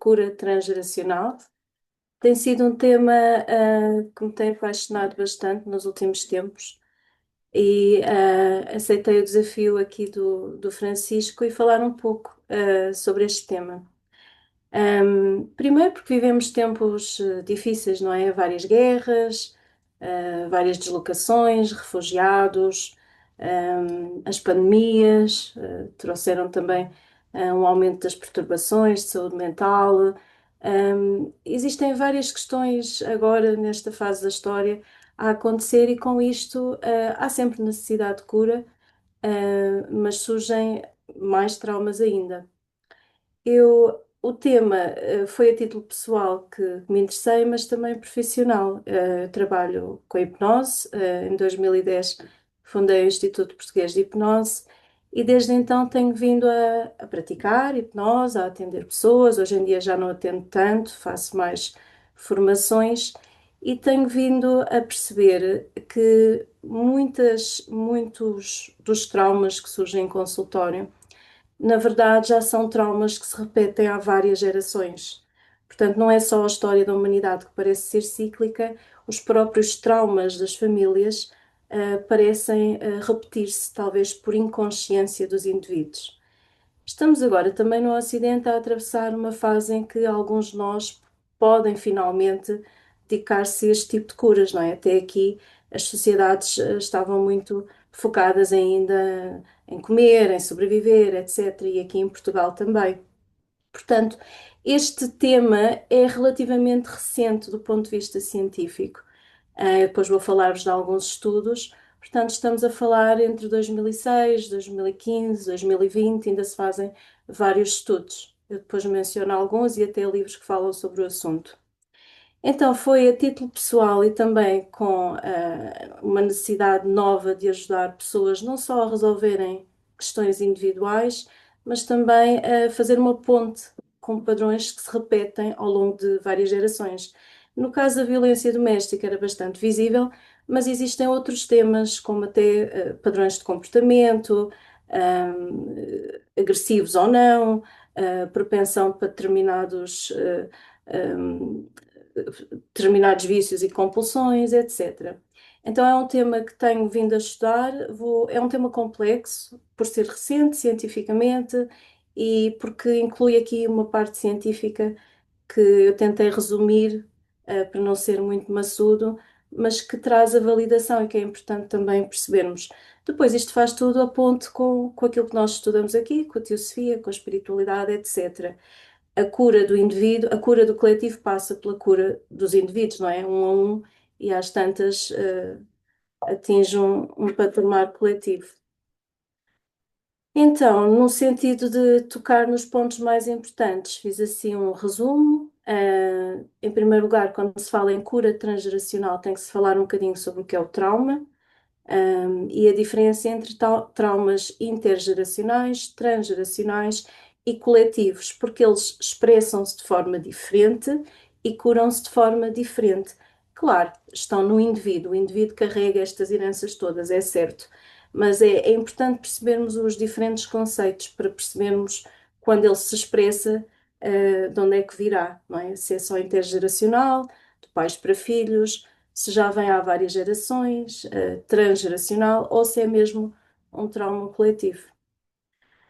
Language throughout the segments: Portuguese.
cura transgeracional. Tem sido um tema que me tem apaixonado bastante nos últimos tempos e aceitei o desafio aqui do Francisco e falar um pouco sobre este tema. Primeiro porque vivemos tempos difíceis, não é? Várias guerras, várias deslocações, refugiados, as pandemias trouxeram também um aumento das perturbações de saúde mental. Existem várias questões agora, nesta fase da história, a acontecer, e com isto há sempre necessidade de cura, mas surgem mais traumas ainda. O tema foi a título pessoal que me interessei, mas também profissional. Eu trabalho com a hipnose. Em 2010 fundei o Instituto Português de Hipnose e desde então tenho vindo a praticar hipnose, a atender pessoas. Hoje em dia já não atendo tanto, faço mais formações e tenho vindo a perceber que muitos dos traumas que surgem em consultório na verdade, já são traumas que se repetem há várias gerações. Portanto, não é só a história da humanidade que parece ser cíclica, os próprios traumas das famílias parecem repetir-se, talvez por inconsciência dos indivíduos. Estamos agora também no Ocidente a atravessar uma fase em que alguns de nós podem finalmente dedicar-se a este tipo de curas, não é? Até aqui as sociedades estavam muito focadas ainda em comer, em sobreviver, etc. E aqui em Portugal também. Portanto, este tema é relativamente recente do ponto de vista científico. Eu depois vou falar-vos de alguns estudos. Portanto, estamos a falar entre 2006, 2015, 2020, ainda se fazem vários estudos. Eu depois menciono alguns e até livros que falam sobre o assunto. Então, foi a título pessoal e também com uma necessidade nova de ajudar pessoas não só a resolverem questões individuais, mas também a fazer uma ponte com padrões que se repetem ao longo de várias gerações. No caso da violência doméstica era bastante visível, mas existem outros temas, como até padrões de comportamento, agressivos ou não, propensão para determinados vícios e compulsões, etc. Então é um tema que tenho vindo a estudar, é um tema complexo, por ser recente cientificamente e porque inclui aqui uma parte científica que eu tentei resumir, para não ser muito maçudo, mas que traz a validação e que é importante também percebermos. Depois, isto faz tudo a ponte com aquilo que nós estudamos aqui, com a teosofia, com a espiritualidade, etc. A cura do indivíduo, a cura do coletivo passa pela cura dos indivíduos, não é? Um a um, e às tantas atinge um patamar coletivo. Então, no sentido de tocar nos pontos mais importantes, fiz assim um resumo. Em primeiro lugar, quando se fala em cura transgeracional, tem que se falar um bocadinho sobre o que é o trauma, e a diferença entre traumas intergeracionais, transgeracionais e coletivos, porque eles expressam-se de forma diferente e curam-se de forma diferente. Claro, estão no indivíduo, o indivíduo carrega estas heranças todas, é certo, mas é importante percebermos os diferentes conceitos para percebermos quando ele se expressa, de onde é que virá, não é? Se é só intergeracional, de pais para filhos, se já vem há várias gerações, transgeracional, ou se é mesmo um trauma coletivo.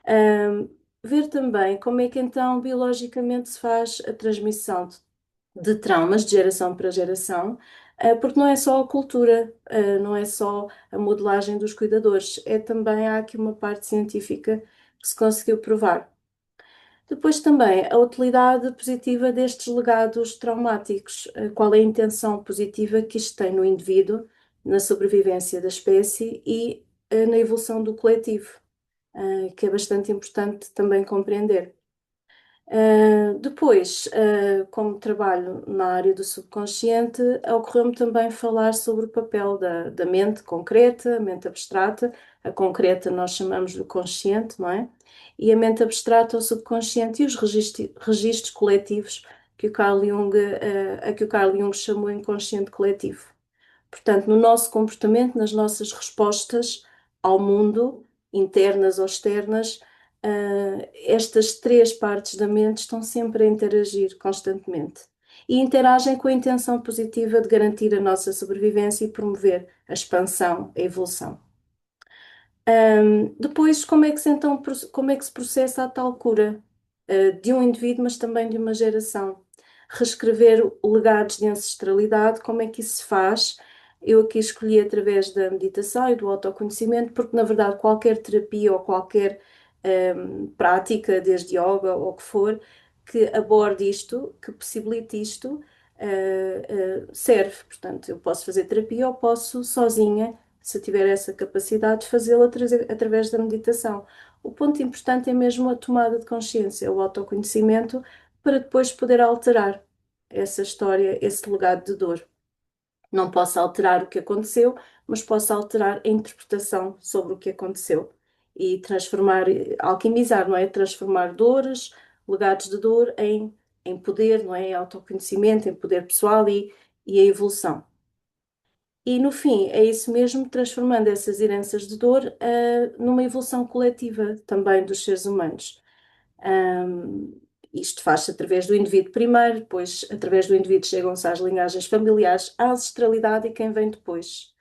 Um, Ver também como é que então biologicamente se faz a transmissão de traumas de geração para geração, porque não é só a cultura, não é só a modelagem dos cuidadores, é também há aqui uma parte científica que se conseguiu provar. Depois também a utilidade positiva destes legados traumáticos, qual é a intenção positiva que isto tem no indivíduo, na sobrevivência da espécie e na evolução do coletivo, que é bastante importante também compreender. Depois, como trabalho na área do subconsciente, ocorreu-me também falar sobre o papel da mente concreta, a mente abstrata. A concreta nós chamamos de consciente, não é? E a mente abstrata, o subconsciente e os registros coletivos que o Carl Jung, a que o Carl Jung chamou inconsciente coletivo. Portanto, no nosso comportamento, nas nossas respostas ao mundo, internas ou externas, estas três partes da mente estão sempre a interagir constantemente e interagem com a intenção positiva de garantir a nossa sobrevivência e promover a expansão, a evolução. Depois, como é que se processa a tal cura, de um indivíduo, mas também de uma geração? Reescrever legados de ancestralidade, como é que isso se faz? Eu aqui escolhi através da meditação e do autoconhecimento, porque na verdade qualquer terapia ou qualquer prática, desde yoga ou o que for, que aborde isto, que possibilite isto, serve. Portanto, eu posso fazer terapia ou posso sozinha, se eu tiver essa capacidade, de fazê-lo através da meditação. O ponto importante é mesmo a tomada de consciência, o autoconhecimento, para depois poder alterar essa história, esse legado de dor. Não posso alterar o que aconteceu, mas posso alterar a interpretação sobre o que aconteceu e transformar, alquimizar, não é? Transformar dores, legados de dor em poder, não é? Em autoconhecimento, em poder pessoal e a evolução. E no fim, é isso mesmo, transformando essas heranças de dor, numa evolução coletiva também dos seres humanos. Ahm, Isto faz-se através do indivíduo primeiro, depois, através do indivíduo, chegam-se às linhagens familiares, à ancestralidade e quem vem depois,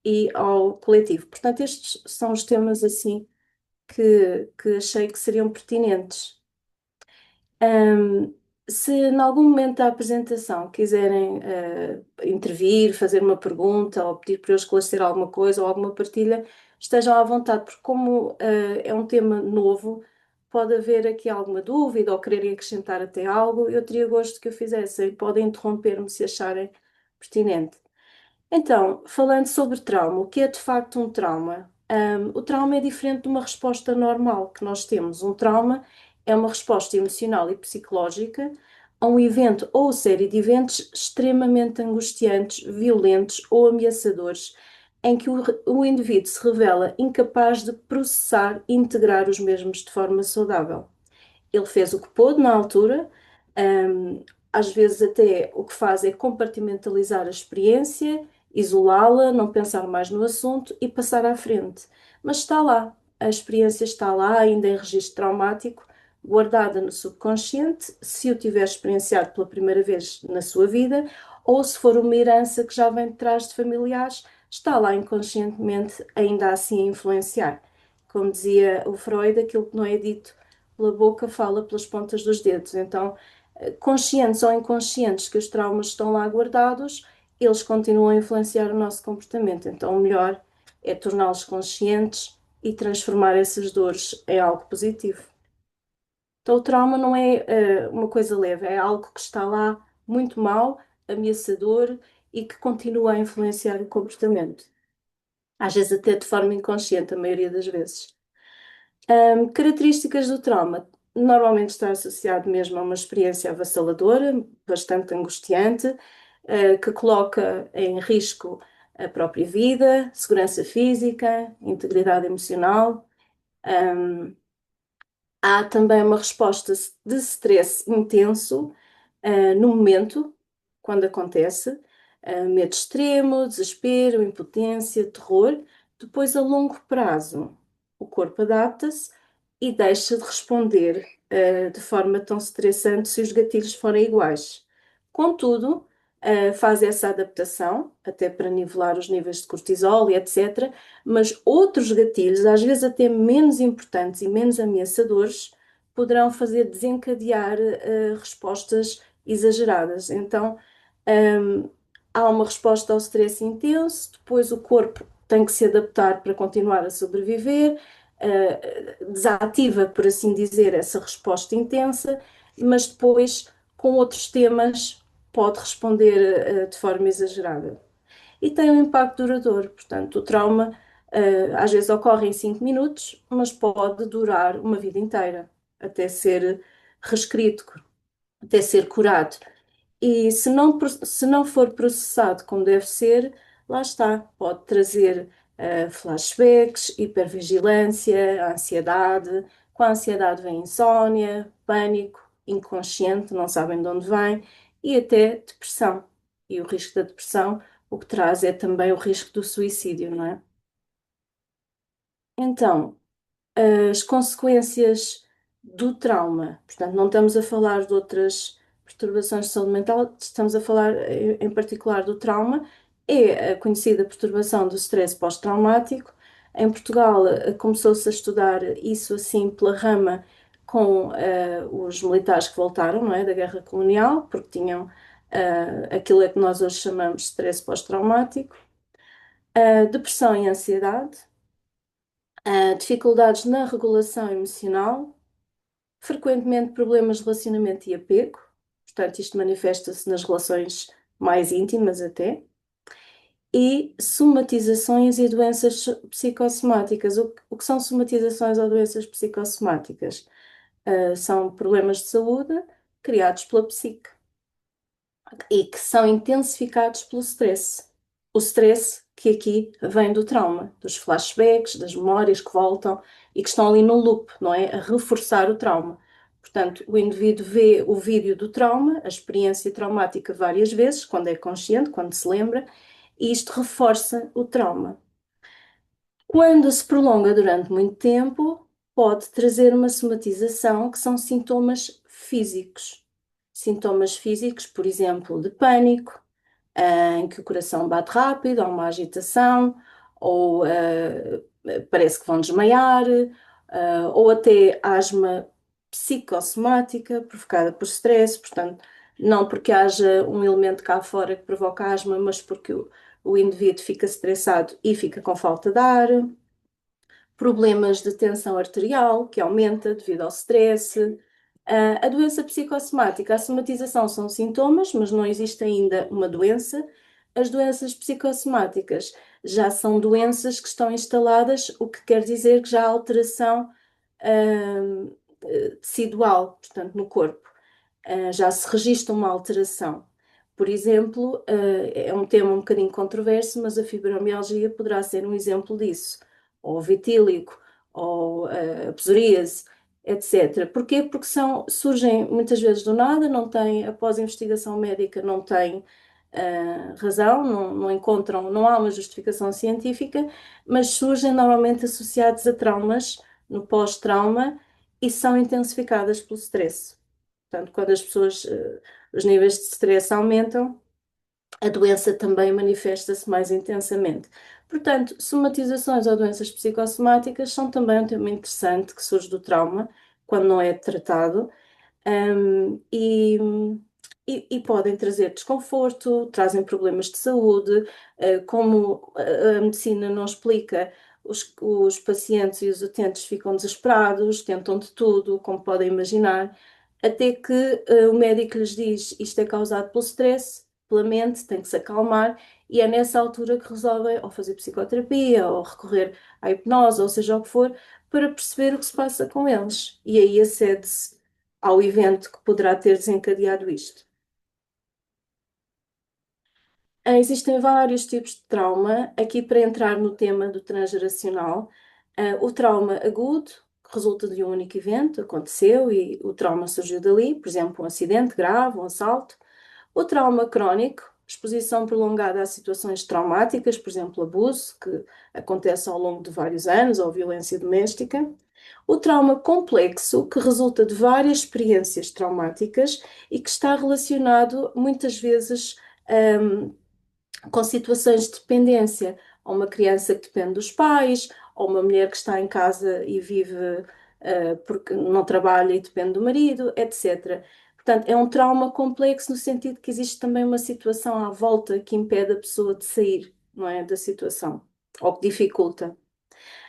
e ao coletivo. Portanto, estes são os temas assim que achei que seriam pertinentes. Ahm, Se em algum momento da apresentação quiserem intervir, fazer uma pergunta ou pedir para eu esclarecer alguma coisa ou alguma partilha, estejam à vontade, porque como é um tema novo, pode haver aqui alguma dúvida ou quererem acrescentar até algo, eu teria gosto que o fizessem. Podem interromper-me se acharem pertinente. Então, falando sobre trauma, o que é de facto um trauma? O trauma é diferente de uma resposta normal que nós temos. Um trauma é uma resposta emocional e psicológica a um evento ou série de eventos extremamente angustiantes, violentos ou ameaçadores, em que o indivíduo se revela incapaz de processar e integrar os mesmos de forma saudável. Ele fez o que pôde na altura, hum, às vezes até o que faz é compartimentalizar a experiência, isolá-la, não pensar mais no assunto e passar à frente. Mas está lá, a experiência está lá, ainda em registro traumático, guardada no subconsciente, se o tiver experienciado pela primeira vez na sua vida, ou se for uma herança que já vem de trás de familiares, está lá inconscientemente, ainda assim a influenciar. Como dizia o Freud, aquilo que não é dito pela boca fala pelas pontas dos dedos. Então, conscientes ou inconscientes que os traumas estão lá guardados, eles continuam a influenciar o nosso comportamento. Então, o melhor é torná-los conscientes e transformar essas dores em algo positivo. Então, o trauma não é uma coisa leve, é algo que está lá muito mal, ameaçador e que continua a influenciar o comportamento. Às vezes até de forma inconsciente, a maioria das vezes. Características do trauma. Normalmente está associado mesmo a uma experiência avassaladora, bastante angustiante, que coloca em risco a própria vida, segurança física, integridade emocional. Um, Há também uma resposta de stress intenso, no momento, quando acontece, medo extremo, desespero, impotência, terror. Depois, a longo prazo, o corpo adapta-se e deixa de responder, de forma tão estressante se os gatilhos forem iguais. Contudo, faz essa adaptação, até para nivelar os níveis de cortisol e etc. Mas outros gatilhos, às vezes até menos importantes e menos ameaçadores, poderão fazer desencadear respostas exageradas. Então, hum, há uma resposta ao stress intenso, depois o corpo tem que se adaptar para continuar a sobreviver, desativa, por assim dizer, essa resposta intensa, mas depois, com outros temas, pode responder de forma exagerada. E tem um impacto duradouro, portanto, o trauma às vezes ocorre em 5 minutos, mas pode durar uma vida inteira, até ser reescrito, até ser curado. E se não for processado como deve ser, lá está, pode trazer flashbacks, hipervigilância, ansiedade. Com a ansiedade vem insónia, pânico, inconsciente, não sabem de onde vem, e até depressão. E o risco da depressão, o que traz é também o risco do suicídio, não é? Então, as consequências do trauma. Portanto, não estamos a falar de outras perturbações de saúde mental, estamos a falar em particular do trauma. É a conhecida perturbação do stress pós-traumático. Em Portugal, começou-se a estudar isso assim pela rama com os militares que voltaram, não é, da guerra colonial, porque tinham aquilo é que nós hoje chamamos de stress pós-traumático, depressão e ansiedade, dificuldades na regulação emocional, frequentemente problemas de relacionamento e apego, portanto, isto manifesta-se nas relações mais íntimas até, e somatizações e doenças psicossomáticas. O que são somatizações ou doenças psicossomáticas? São problemas de saúde criados pela psique e que são intensificados pelo stress. O stress que aqui vem do trauma, dos flashbacks, das memórias que voltam e que estão ali no loop, não é? A reforçar o trauma. Portanto, o indivíduo vê o vídeo do trauma, a experiência traumática várias vezes, quando é consciente, quando se lembra, e isto reforça o trauma. Quando se prolonga durante muito tempo, pode trazer uma somatização que são sintomas físicos. Sintomas físicos, por exemplo, de pânico, em que o coração bate rápido, há uma agitação, ou parece que vão desmaiar, ou até asma psicossomática provocada por stress, portanto, não porque haja um elemento cá fora que provoca asma, mas porque o indivíduo fica estressado e fica com falta de ar, problemas de tensão arterial, que aumenta devido ao stress. A doença psicossomática, a somatização são sintomas, mas não existe ainda uma doença. As doenças psicossomáticas já são doenças que estão instaladas, o que quer dizer que já há alteração tecidual, portanto, no corpo. Já se registra uma alteração. Por exemplo, é um tema um bocadinho controverso, mas a fibromialgia poderá ser um exemplo disso, ou vitíligo, ou a psoríase, etc. Porquê? Porque surgem muitas vezes do nada, não têm, após investigação médica, não têm razão, não encontram, não há uma justificação científica, mas surgem normalmente associados a traumas, no pós-trauma, e são intensificadas pelo stress. Portanto, quando as pessoas, os níveis de stress aumentam, a doença também manifesta-se mais intensamente. Portanto, somatizações ou doenças psicossomáticas são também um tema interessante que surge do trauma, quando não é tratado, um, e, e podem trazer desconforto, trazem problemas de saúde, como a medicina não explica, os pacientes e os utentes ficam desesperados, tentam de tudo, como podem imaginar, até que o médico lhes diz isto é causado pelo stress, pela mente, tem que se acalmar, e é nessa altura que resolvem ou fazer psicoterapia, ou recorrer à hipnose, ou seja o que for, para perceber o que se passa com eles. E aí acede-se ao evento que poderá ter desencadeado isto. Existem vários tipos de trauma. Aqui, para entrar no tema do transgeracional, o trauma agudo, que resulta de um único evento, aconteceu e o trauma surgiu dali, por exemplo, um acidente grave, um assalto. O trauma crónico, exposição prolongada a situações traumáticas, por exemplo, abuso, que acontece ao longo de vários anos, ou violência doméstica. O trauma complexo, que resulta de várias experiências traumáticas e que está relacionado muitas vezes um, com situações de dependência. Ou uma criança que depende dos pais, ou uma mulher que está em casa e vive porque não trabalha e depende do marido, etc. Portanto, é um trauma complexo no sentido que existe também uma situação à volta que impede a pessoa de sair, não é, da situação, ou que dificulta.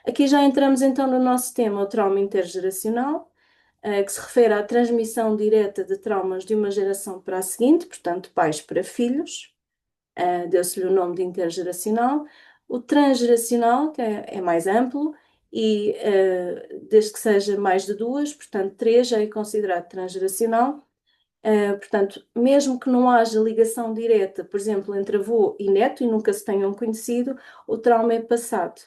Aqui já entramos então no nosso tema, o trauma intergeracional, que se refere à transmissão direta de traumas de uma geração para a seguinte, portanto, pais para filhos. Deu-se-lhe o nome de intergeracional. O transgeracional, que é mais amplo, e desde que seja mais de duas, portanto, três já é considerado transgeracional. Portanto, mesmo que não haja ligação direta, por exemplo, entre avô e neto e nunca se tenham conhecido, o trauma é passado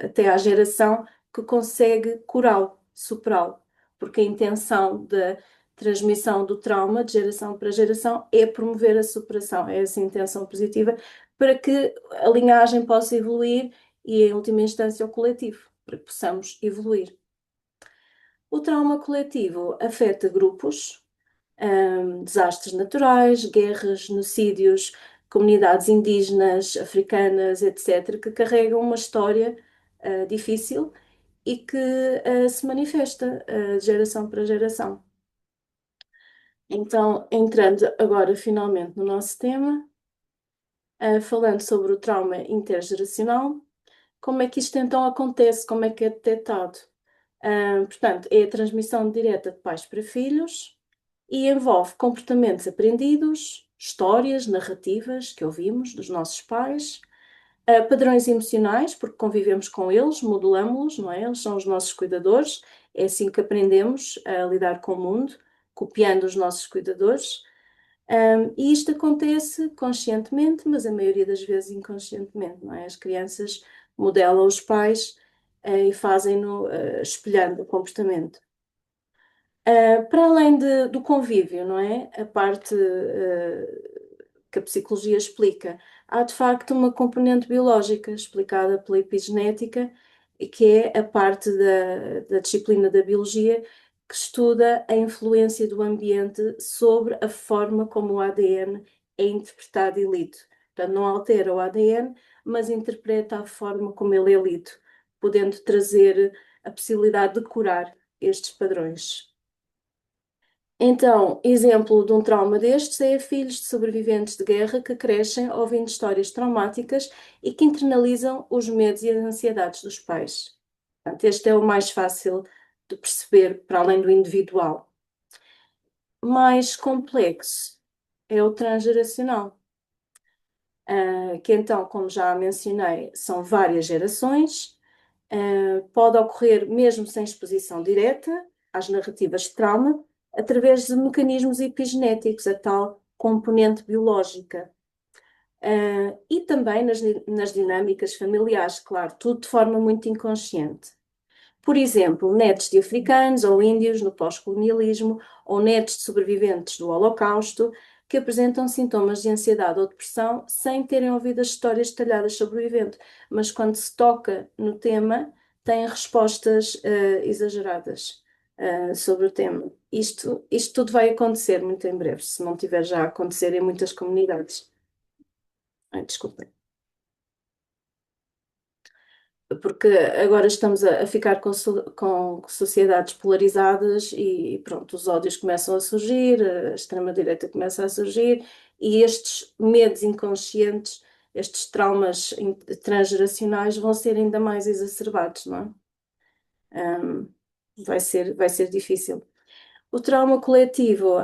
até à geração que consegue curá-lo, superá-lo, porque a intenção da transmissão do trauma de geração para geração é promover a superação, é essa intenção positiva para que a linhagem possa evoluir e, em última instância, o coletivo. para que possamos evoluir. O trauma coletivo afeta grupos, desastres naturais, guerras, genocídios, comunidades indígenas, africanas, etc., que carregam uma história difícil e que se manifesta de geração para geração. Então, entrando agora finalmente no nosso tema, falando sobre o trauma intergeracional, como é que isto então acontece, como é que é detectado? Portanto, é a transmissão direta de pais para filhos e envolve comportamentos aprendidos, histórias, narrativas que ouvimos dos nossos pais, padrões emocionais, porque convivemos com eles, modelamos-los, não é? Eles são os nossos cuidadores, é assim que aprendemos a lidar com o mundo, copiando os nossos cuidadores. E isto acontece conscientemente, mas a maioria das vezes inconscientemente, não é? As crianças modelam os pais, e fazem-no, espelhando o comportamento. Para além do convívio, não é? A parte que a psicologia explica, há de facto uma componente biológica explicada pela epigenética, e que é a parte da disciplina da biologia que estuda a influência do ambiente sobre a forma como o ADN é interpretado e lido. Portanto, não altera o ADN, mas interpreta a forma como ele é lido, podendo trazer a possibilidade de curar estes padrões. Então, exemplo de um trauma destes é filhos de sobreviventes de guerra que crescem ouvindo histórias traumáticas e que internalizam os medos e as ansiedades dos pais. Portanto, este é o mais fácil de perceber, para além do individual. Mais complexo é o transgeracional, que então, como já mencionei, são várias gerações. Pode ocorrer mesmo sem exposição direta às narrativas de trauma, através de mecanismos epigenéticos, a tal componente biológica. E também nas dinâmicas familiares, claro, tudo de forma muito inconsciente. Por exemplo, netos de africanos ou índios no pós-colonialismo, ou netos de sobreviventes do Holocausto, que apresentam sintomas de ansiedade ou depressão sem terem ouvido as histórias detalhadas sobre o evento, mas quando se toca no tema, têm respostas exageradas sobre o tema. Isto tudo vai acontecer muito em breve, se não tiver já a acontecer em muitas comunidades. Ai, desculpem. Porque agora estamos a ficar com sociedades polarizadas e pronto, os ódios começam a surgir, a extrema-direita começa a surgir e estes medos inconscientes, estes traumas transgeracionais vão ser ainda mais exacerbados, não é? Vai ser difícil. O trauma coletivo,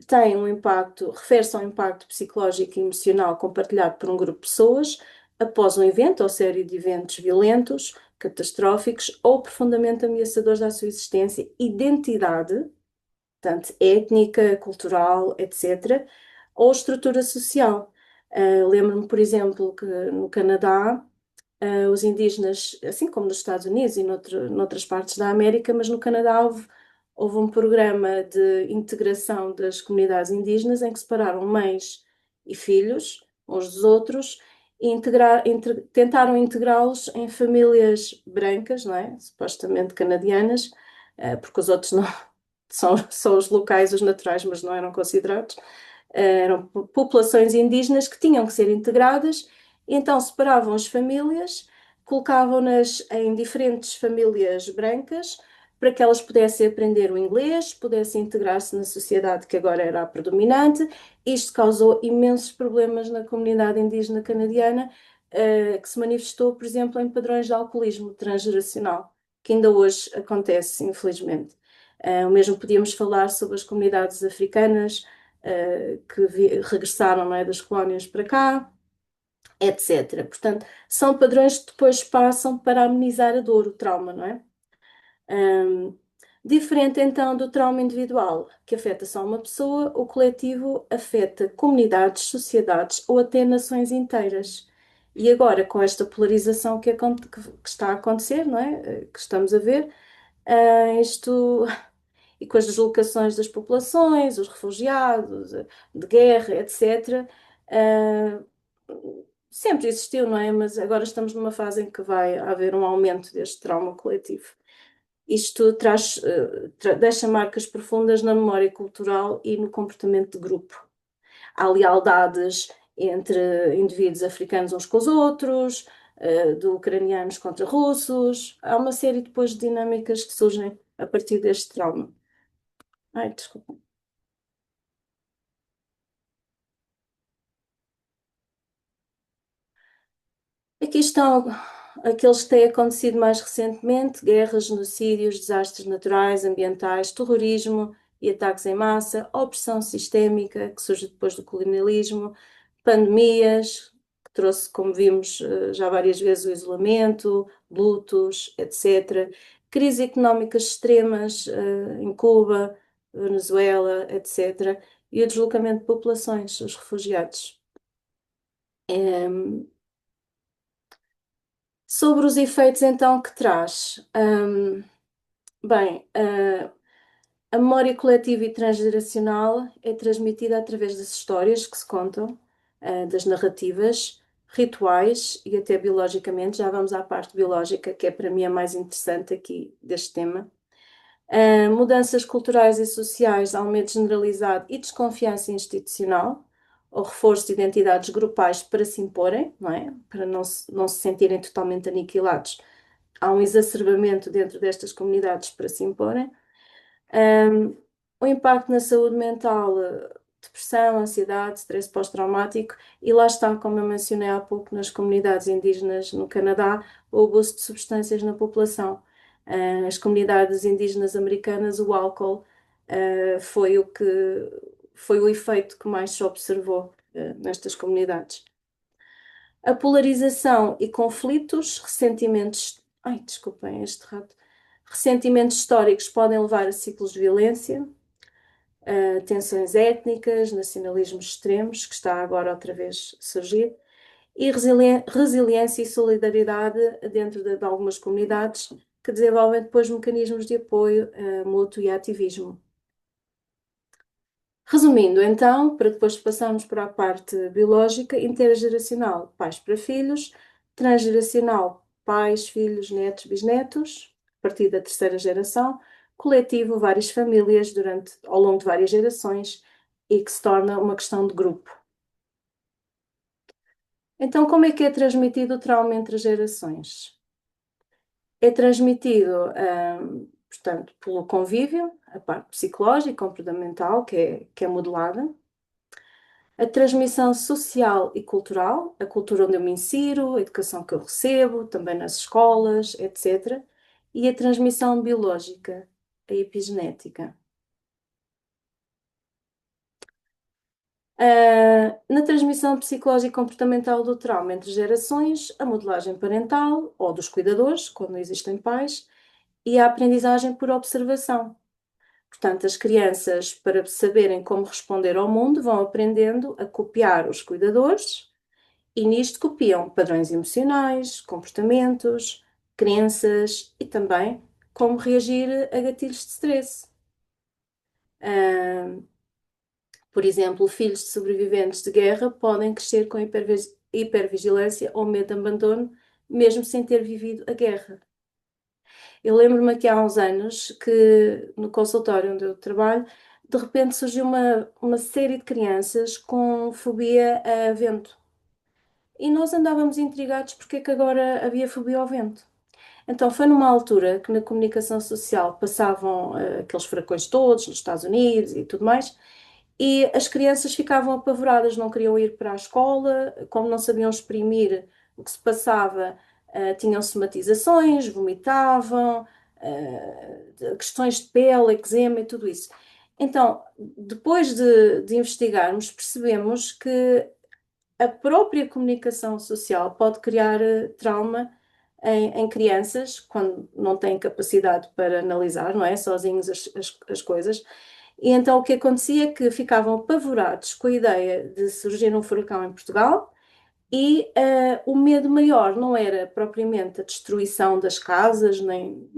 tem um impacto, refere-se ao impacto psicológico e emocional compartilhado por um grupo de pessoas após um evento ou série de eventos violentos, catastróficos ou profundamente ameaçadores à sua existência, identidade, tanto étnica, cultural, etc., ou estrutura social. Lembro-me, por exemplo, que no Canadá, os indígenas, assim como nos Estados Unidos e noutras partes da América, mas no Canadá houve um programa de integração das comunidades indígenas em que separaram mães e filhos uns dos outros e tentaram integrá-los em famílias brancas, não é? Supostamente canadianas, porque os outros não são os locais, os naturais, mas não eram considerados. Eram populações indígenas que tinham que ser integradas, e então separavam as famílias, colocavam-nas em diferentes famílias brancas para que elas pudessem aprender o inglês, pudessem integrar-se na sociedade que agora era a predominante. Isto causou imensos problemas na comunidade indígena canadiana, que se manifestou, por exemplo, em padrões de alcoolismo transgeracional, que ainda hoje acontece, infelizmente. O mesmo podíamos falar sobre as comunidades africanas, que regressaram, não é, das colónias para cá, etc. Portanto, são padrões que depois passam para amenizar a dor, o trauma, não é? Um, Diferente então do trauma individual, que afeta só uma pessoa, o coletivo afeta comunidades, sociedades ou até nações inteiras. E agora, com esta polarização que está a acontecer, não é? Que estamos a ver, isto e com as deslocações das populações, os refugiados, de guerra, etc., sempre existiu, não é? Mas agora estamos numa fase em que vai haver um aumento deste trauma coletivo. Isto deixa marcas profundas na memória cultural e no comportamento de grupo. Há lealdades entre indivíduos africanos uns com os outros, de ucranianos contra russos. Há uma série depois de dinâmicas que surgem a partir deste trauma. Ai, desculpa. Aqui estão aqueles que têm acontecido mais recentemente: guerras, genocídios, desastres naturais, ambientais, terrorismo e ataques em massa, opressão sistémica que surge depois do colonialismo, pandemias, que trouxe, como vimos já várias vezes, o isolamento, lutos, etc. Crises económicas extremas em Cuba, Venezuela, etc. E o deslocamento de populações, os refugiados. Em, Sobre os efeitos então que traz, bem, a memória coletiva e transgeracional é transmitida através das histórias que se contam, das narrativas, rituais e até biologicamente. Já vamos à parte biológica, que é para mim a mais interessante aqui deste tema. Mudanças culturais e sociais, aumento generalizado e desconfiança institucional, ou reforço de identidades grupais para se imporem, não é? Para não se sentirem totalmente aniquilados. Há um exacerbamento dentro destas comunidades para se imporem. Um, o impacto na saúde mental, depressão, ansiedade, stress pós-traumático, e lá está, como eu mencionei há pouco, nas comunidades indígenas no Canadá, o abuso de substâncias na população. As comunidades indígenas americanas, o álcool, foi o efeito que mais se observou, nestas comunidades. A polarização e conflitos, ressentimentos. Ai, desculpem este rato. Ressentimentos históricos podem levar a ciclos de violência, tensões étnicas, nacionalismos extremos, que está agora outra vez a surgir, e resiliência e solidariedade dentro de algumas comunidades que desenvolvem depois mecanismos de apoio mútuo e ativismo. Resumindo, então, para depois passarmos para a parte biológica: intergeracional, pais para filhos; transgeracional, pais, filhos, netos, bisnetos, a partir da terceira geração; coletivo, várias famílias ao longo de várias gerações e que se torna uma questão de grupo. Então, como é que é transmitido o trauma entre gerações? É transmitido, portanto, pelo convívio, a parte psicológica, comportamental, que é modelada; a transmissão social e cultural, a cultura onde eu me insiro, a educação que eu recebo, também nas escolas, etc. E a transmissão biológica, a epigenética. Na transmissão psicológica e comportamental do trauma entre gerações, a modelagem parental ou dos cuidadores, quando não existem pais, e a aprendizagem por observação. Portanto, as crianças, para saberem como responder ao mundo, vão aprendendo a copiar os cuidadores. E nisto copiam padrões emocionais, comportamentos, crenças e também como reagir a gatilhos de stress. Ah, por exemplo, filhos de sobreviventes de guerra podem crescer com hipervigilância ou medo de abandono, mesmo sem ter vivido a guerra. Eu lembro-me aqui há uns anos que no consultório onde eu trabalho, de repente surgiu uma série de crianças com fobia a vento. E nós andávamos intrigados porque é que agora havia fobia ao vento. Então foi numa altura que na comunicação social passavam aqueles furacões todos nos Estados Unidos e tudo mais, e as crianças ficavam apavoradas, não queriam ir para a escola, como não sabiam exprimir o que se passava, tinham somatizações, vomitavam, questões de pele, eczema e tudo isso. Então, depois de investigarmos, percebemos que a própria comunicação social pode criar trauma em crianças quando não têm capacidade para analisar, não é? Sozinhos as coisas. E então o que acontecia é que ficavam apavorados com a ideia de surgir um furacão em Portugal e o medo maior não era propriamente a destruição das casas nem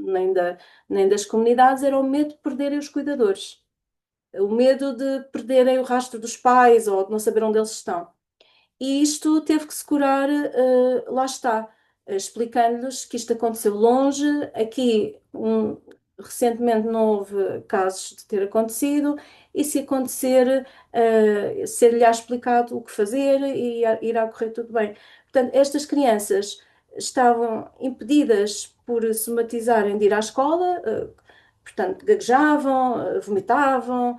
das comunidades, era o medo de perderem os cuidadores. O medo de perderem o rastro dos pais ou de não saber onde eles estão. E isto teve que se curar, lá está, explicando-lhes que isto aconteceu longe, aqui recentemente não houve casos de ter acontecido, e se acontecer, ser-lhe-á explicado o que fazer e irá correr tudo bem. Portanto, estas crianças estavam impedidas por somatizarem de ir à escola, portanto, gaguejavam, vomitavam,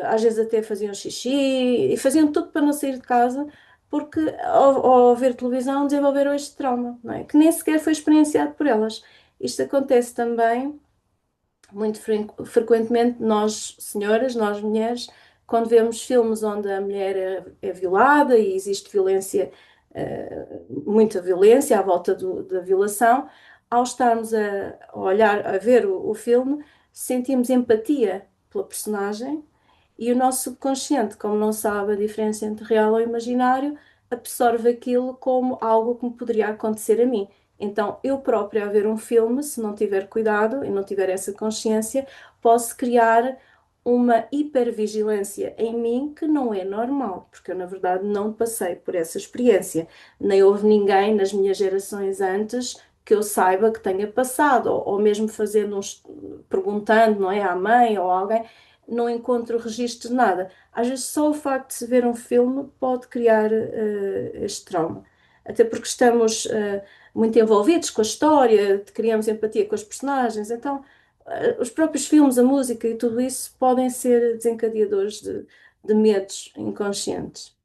às vezes até faziam xixi e faziam tudo para não sair de casa porque ao ver televisão desenvolveram este trauma, não é? Que nem sequer foi experienciado por elas. Isto acontece também muito frequentemente nós, senhoras, nós mulheres, quando vemos filmes onde a mulher é violada e existe violência, muita violência à volta da violação, ao estarmos a olhar, a ver o filme, sentimos empatia pela personagem e o nosso subconsciente, como não sabe a diferença entre real ou imaginário, absorve aquilo como algo que me poderia acontecer a mim. Então, eu própria, a ver um filme, se não tiver cuidado e não tiver essa consciência, posso criar uma hipervigilância em mim que não é normal, porque eu, na verdade, não passei por essa experiência. Nem houve ninguém nas minhas gerações antes que eu saiba que tenha passado, ou mesmo fazendo perguntando, não é, à mãe ou a alguém, não encontro registro de nada. Às vezes, só o facto de se ver um filme pode criar este trauma. Até porque estamos muito envolvidos com a história, criamos empatia com os personagens, então os próprios filmes, a música e tudo isso podem ser desencadeadores de medos inconscientes,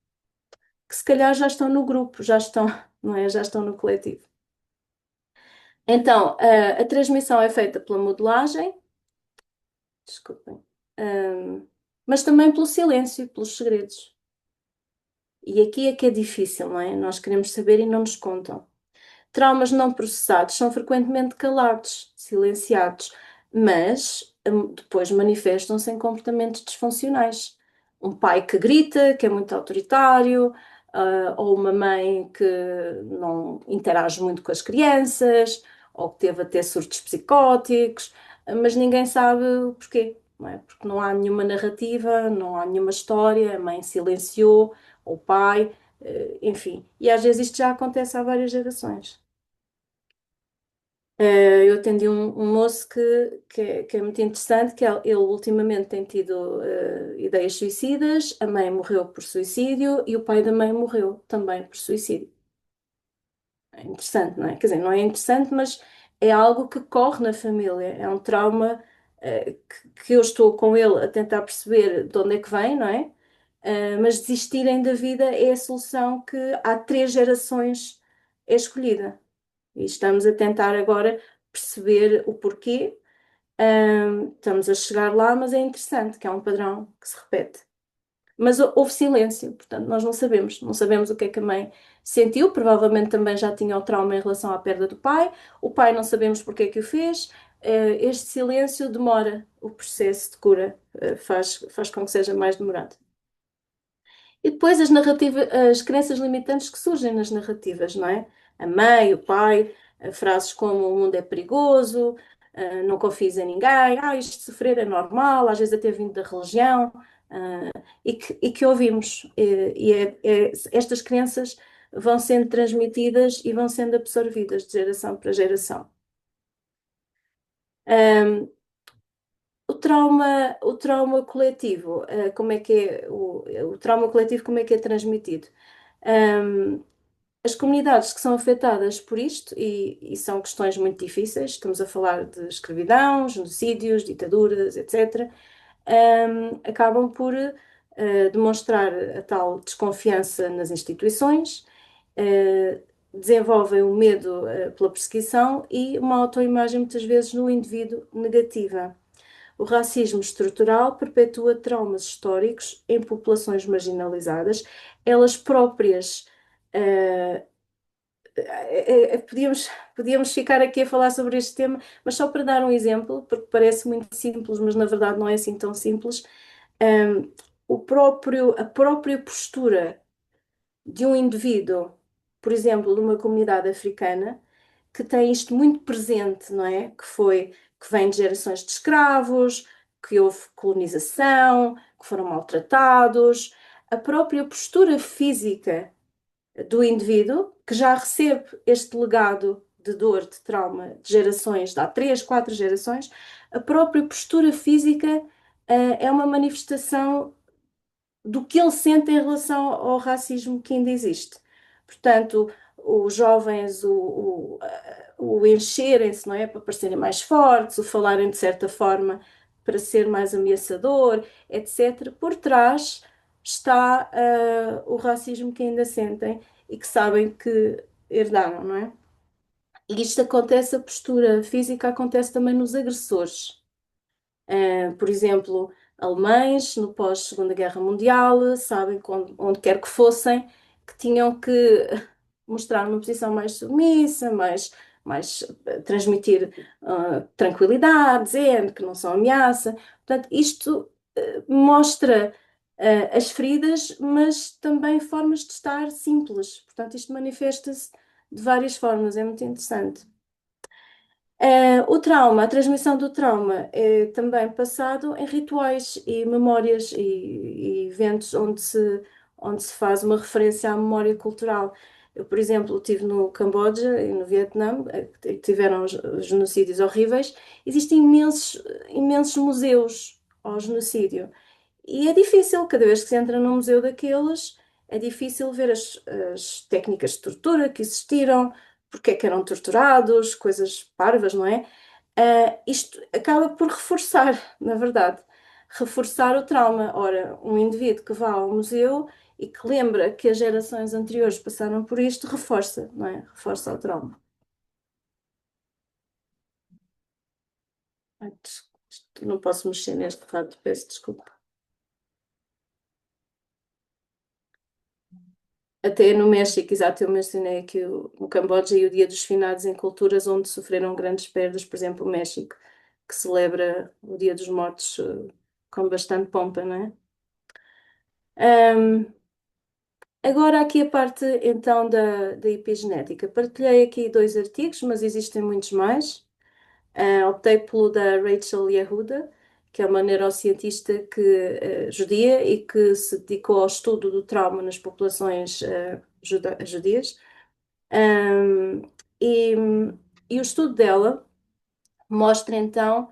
que se calhar já estão no grupo, já estão, não é? Já estão no coletivo. Então, a transmissão é feita pela modelagem, desculpem, mas também pelo silêncio, pelos segredos. E aqui é que é difícil, não é? Nós queremos saber e não nos contam. Traumas não processados são frequentemente calados, silenciados, mas depois manifestam-se em comportamentos disfuncionais. Um pai que grita, que é muito autoritário, ou uma mãe que não interage muito com as crianças, ou que teve até surtos psicóticos, mas ninguém sabe o porquê, não é? Porque não há nenhuma narrativa, não há nenhuma história, a mãe silenciou, ou o pai, enfim. E às vezes isto já acontece há várias gerações. Eu atendi um moço que é muito interessante, que ele ultimamente tem tido ideias suicidas, a mãe morreu por suicídio e o pai da mãe morreu também por suicídio. É interessante, não é? Quer dizer, não é interessante, mas é algo que corre na família, é um trauma que eu estou com ele a tentar perceber de onde é que vem, não é? Mas desistirem da vida é a solução que há 3 gerações é escolhida. E estamos a tentar agora perceber o porquê. Estamos a chegar lá, mas é interessante que é um padrão que se repete. Mas houve silêncio, portanto, nós não sabemos. Não sabemos o que é que a mãe sentiu. Provavelmente também já tinha o trauma em relação à perda do pai. O pai não sabemos porque é que o fez. Este silêncio demora o processo de cura, faz com que seja mais demorado. E depois as narrativas, as crenças limitantes que surgem nas narrativas, não é? A mãe, o pai, frases como o mundo é perigoso, não confies em ninguém, isto de sofrer é normal, às vezes até vindo da religião, e que ouvimos. Estas crenças vão sendo transmitidas e vão sendo absorvidas de geração para geração. Um, o trauma coletivo, como é que é o trauma coletivo, como é que é transmitido? Um, as comunidades que são afetadas por isto, e são questões muito difíceis, estamos a falar de escravidão, genocídios, ditaduras, etc., acabam por demonstrar a tal desconfiança nas instituições, desenvolvem o medo pela perseguição e uma autoimagem, muitas vezes, no indivíduo negativa. O racismo estrutural perpetua traumas históricos em populações marginalizadas, elas próprias. Uh, podíamos ficar aqui a falar sobre este tema, mas só para dar um exemplo, porque parece muito simples, mas na verdade não é assim tão simples. um, a própria postura de um indivíduo, por exemplo, de uma comunidade africana, que tem isto muito presente, não é? Que vem de gerações de escravos, que houve colonização, que foram maltratados, a própria postura física do indivíduo, que já recebe este legado de dor, de trauma, de gerações, de há 3, 4 gerações, a própria postura física, é uma manifestação do que ele sente em relação ao racismo que ainda existe. Portanto, os jovens o encherem-se, não é? Para parecerem mais fortes, o falarem de certa forma para ser mais ameaçador, etc. Por trás está o racismo que ainda sentem e que sabem que herdaram, não é? E isto acontece, a postura física acontece também nos agressores. Por exemplo, alemães no pós-Segunda Guerra Mundial, sabem que onde quer que fossem, que tinham que mostrar uma posição mais submissa, mais transmitir tranquilidade, zen, que não são ameaça. Portanto, isto mostra as feridas, mas também formas de estar simples. Portanto, isto manifesta-se de várias formas, é muito interessante. O trauma, a transmissão do trauma é também passado em rituais e memórias e eventos onde se faz uma referência à memória cultural. Eu, por exemplo, estive no Camboja e no Vietnã, que tiveram os genocídios horríveis. Existem imensos museus ao genocídio. E é difícil, cada vez que se entra num museu daqueles, é difícil ver as técnicas de tortura que existiram, porque é que eram torturados, coisas parvas, não é? Isto acaba por reforçar, na verdade, reforçar o trauma. Ora, um indivíduo que vá ao museu e que lembra que as gerações anteriores passaram por isto, reforça, não é? Reforça o trauma. Ai, não posso mexer neste rato, peço desculpa. Até no México, exato, eu mencionei aqui o Camboja e o Dia dos Finados em culturas onde sofreram grandes perdas, por exemplo, o México, que celebra o Dia dos Mortos com bastante pompa, não é? Ahm, Agora aqui a parte então da epigenética. Partilhei aqui 2 artigos, mas existem muitos mais. Optei pelo da Rachel Yehuda, que é uma neurocientista judia e que se dedicou ao estudo do trauma nas populações judias. Um, e, e o estudo dela mostra então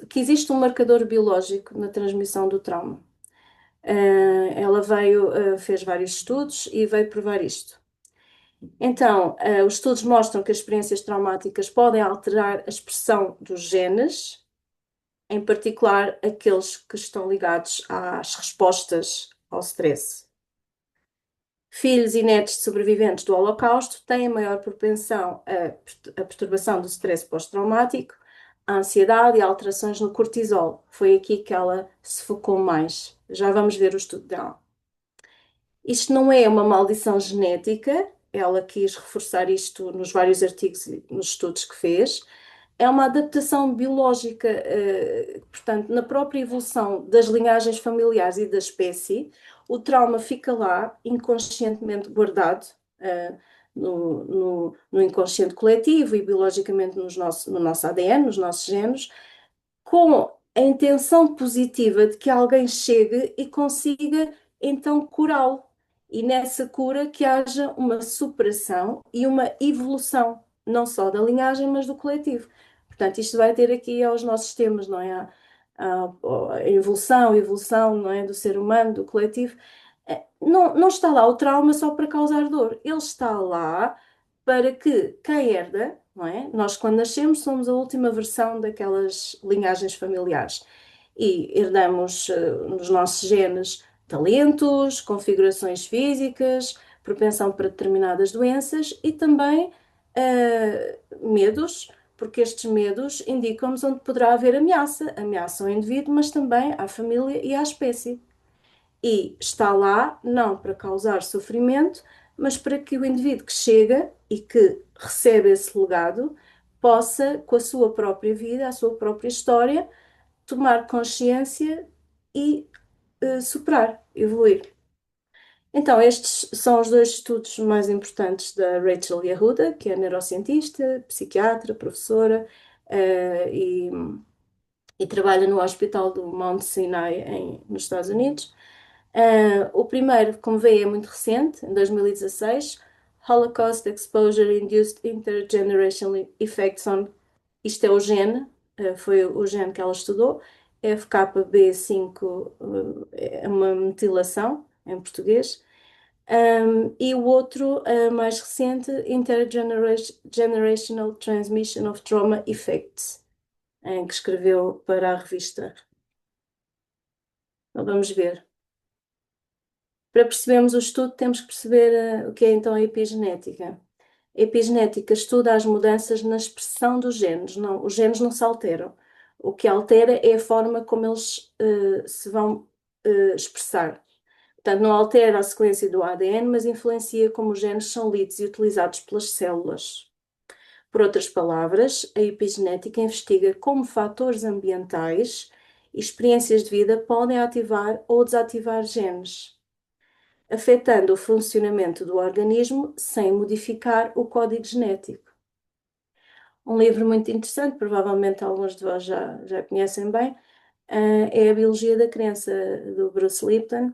que existe um marcador biológico na transmissão do trauma. Ela fez vários estudos e veio provar isto. Então, os estudos mostram que as experiências traumáticas podem alterar a expressão dos genes, em particular aqueles que estão ligados às respostas ao stress. Filhos e netos de sobreviventes do Holocausto têm maior propensão à perturbação do stress pós-traumático, à ansiedade e a alterações no cortisol. Foi aqui que ela se focou mais. Já vamos ver o estudo dela. Isto não é uma maldição genética, ela quis reforçar isto nos vários artigos e nos estudos que fez. É uma adaptação biológica, portanto, na própria evolução das linhagens familiares e da espécie, o trauma fica lá inconscientemente guardado, no inconsciente coletivo e biologicamente no nosso ADN, nos nossos genes, com a intenção positiva de que alguém chegue e consiga então curá-lo. E nessa cura que haja uma superação e uma evolução, não só da linhagem, mas do coletivo. Portanto, isto vai ter aqui aos nossos temas, não é? A evolução, não é? Do ser humano, do coletivo. Não está lá o trauma só para causar dor, ele está lá para que quem herda, não é? Nós, quando nascemos, somos a última versão daquelas linhagens familiares e herdamos nos nossos genes talentos, configurações físicas, propensão para determinadas doenças e também medos, porque estes medos indicam-nos onde poderá haver ameaça, ameaça ao indivíduo, mas também à família e à espécie. E está lá não para causar sofrimento, mas para que o indivíduo que chega e que recebe esse legado possa, com a sua própria vida, a sua própria história, tomar consciência e superar, evoluir. Então, estes são os 2 estudos mais importantes da Rachel Yehuda, que é neurocientista, psiquiatra, professora e trabalha no Hospital do Mount Sinai nos Estados Unidos. O primeiro, como vê, é muito recente, em 2016, Holocaust Exposure Induced Intergenerational Effects on. Isto é o gene, foi o gene que ela estudou, FKB5, é uma metilação em português. E o outro, mais recente, Intergenerational Transmission of Trauma Effects, em que escreveu para a revista. Então, vamos ver. Para percebermos o estudo, temos que perceber o que é então a epigenética. A epigenética estuda as mudanças na expressão dos genes. Não, os genes não se alteram. O que altera é a forma como eles se vão expressar. Portanto, não altera a sequência do ADN, mas influencia como os genes são lidos e utilizados pelas células. Por outras palavras, a epigenética investiga como fatores ambientais e experiências de vida podem ativar ou desativar genes, afetando o funcionamento do organismo sem modificar o código genético. Um livro muito interessante, provavelmente alguns de vós já conhecem bem, é A Biologia da Crença, do Bruce Lipton,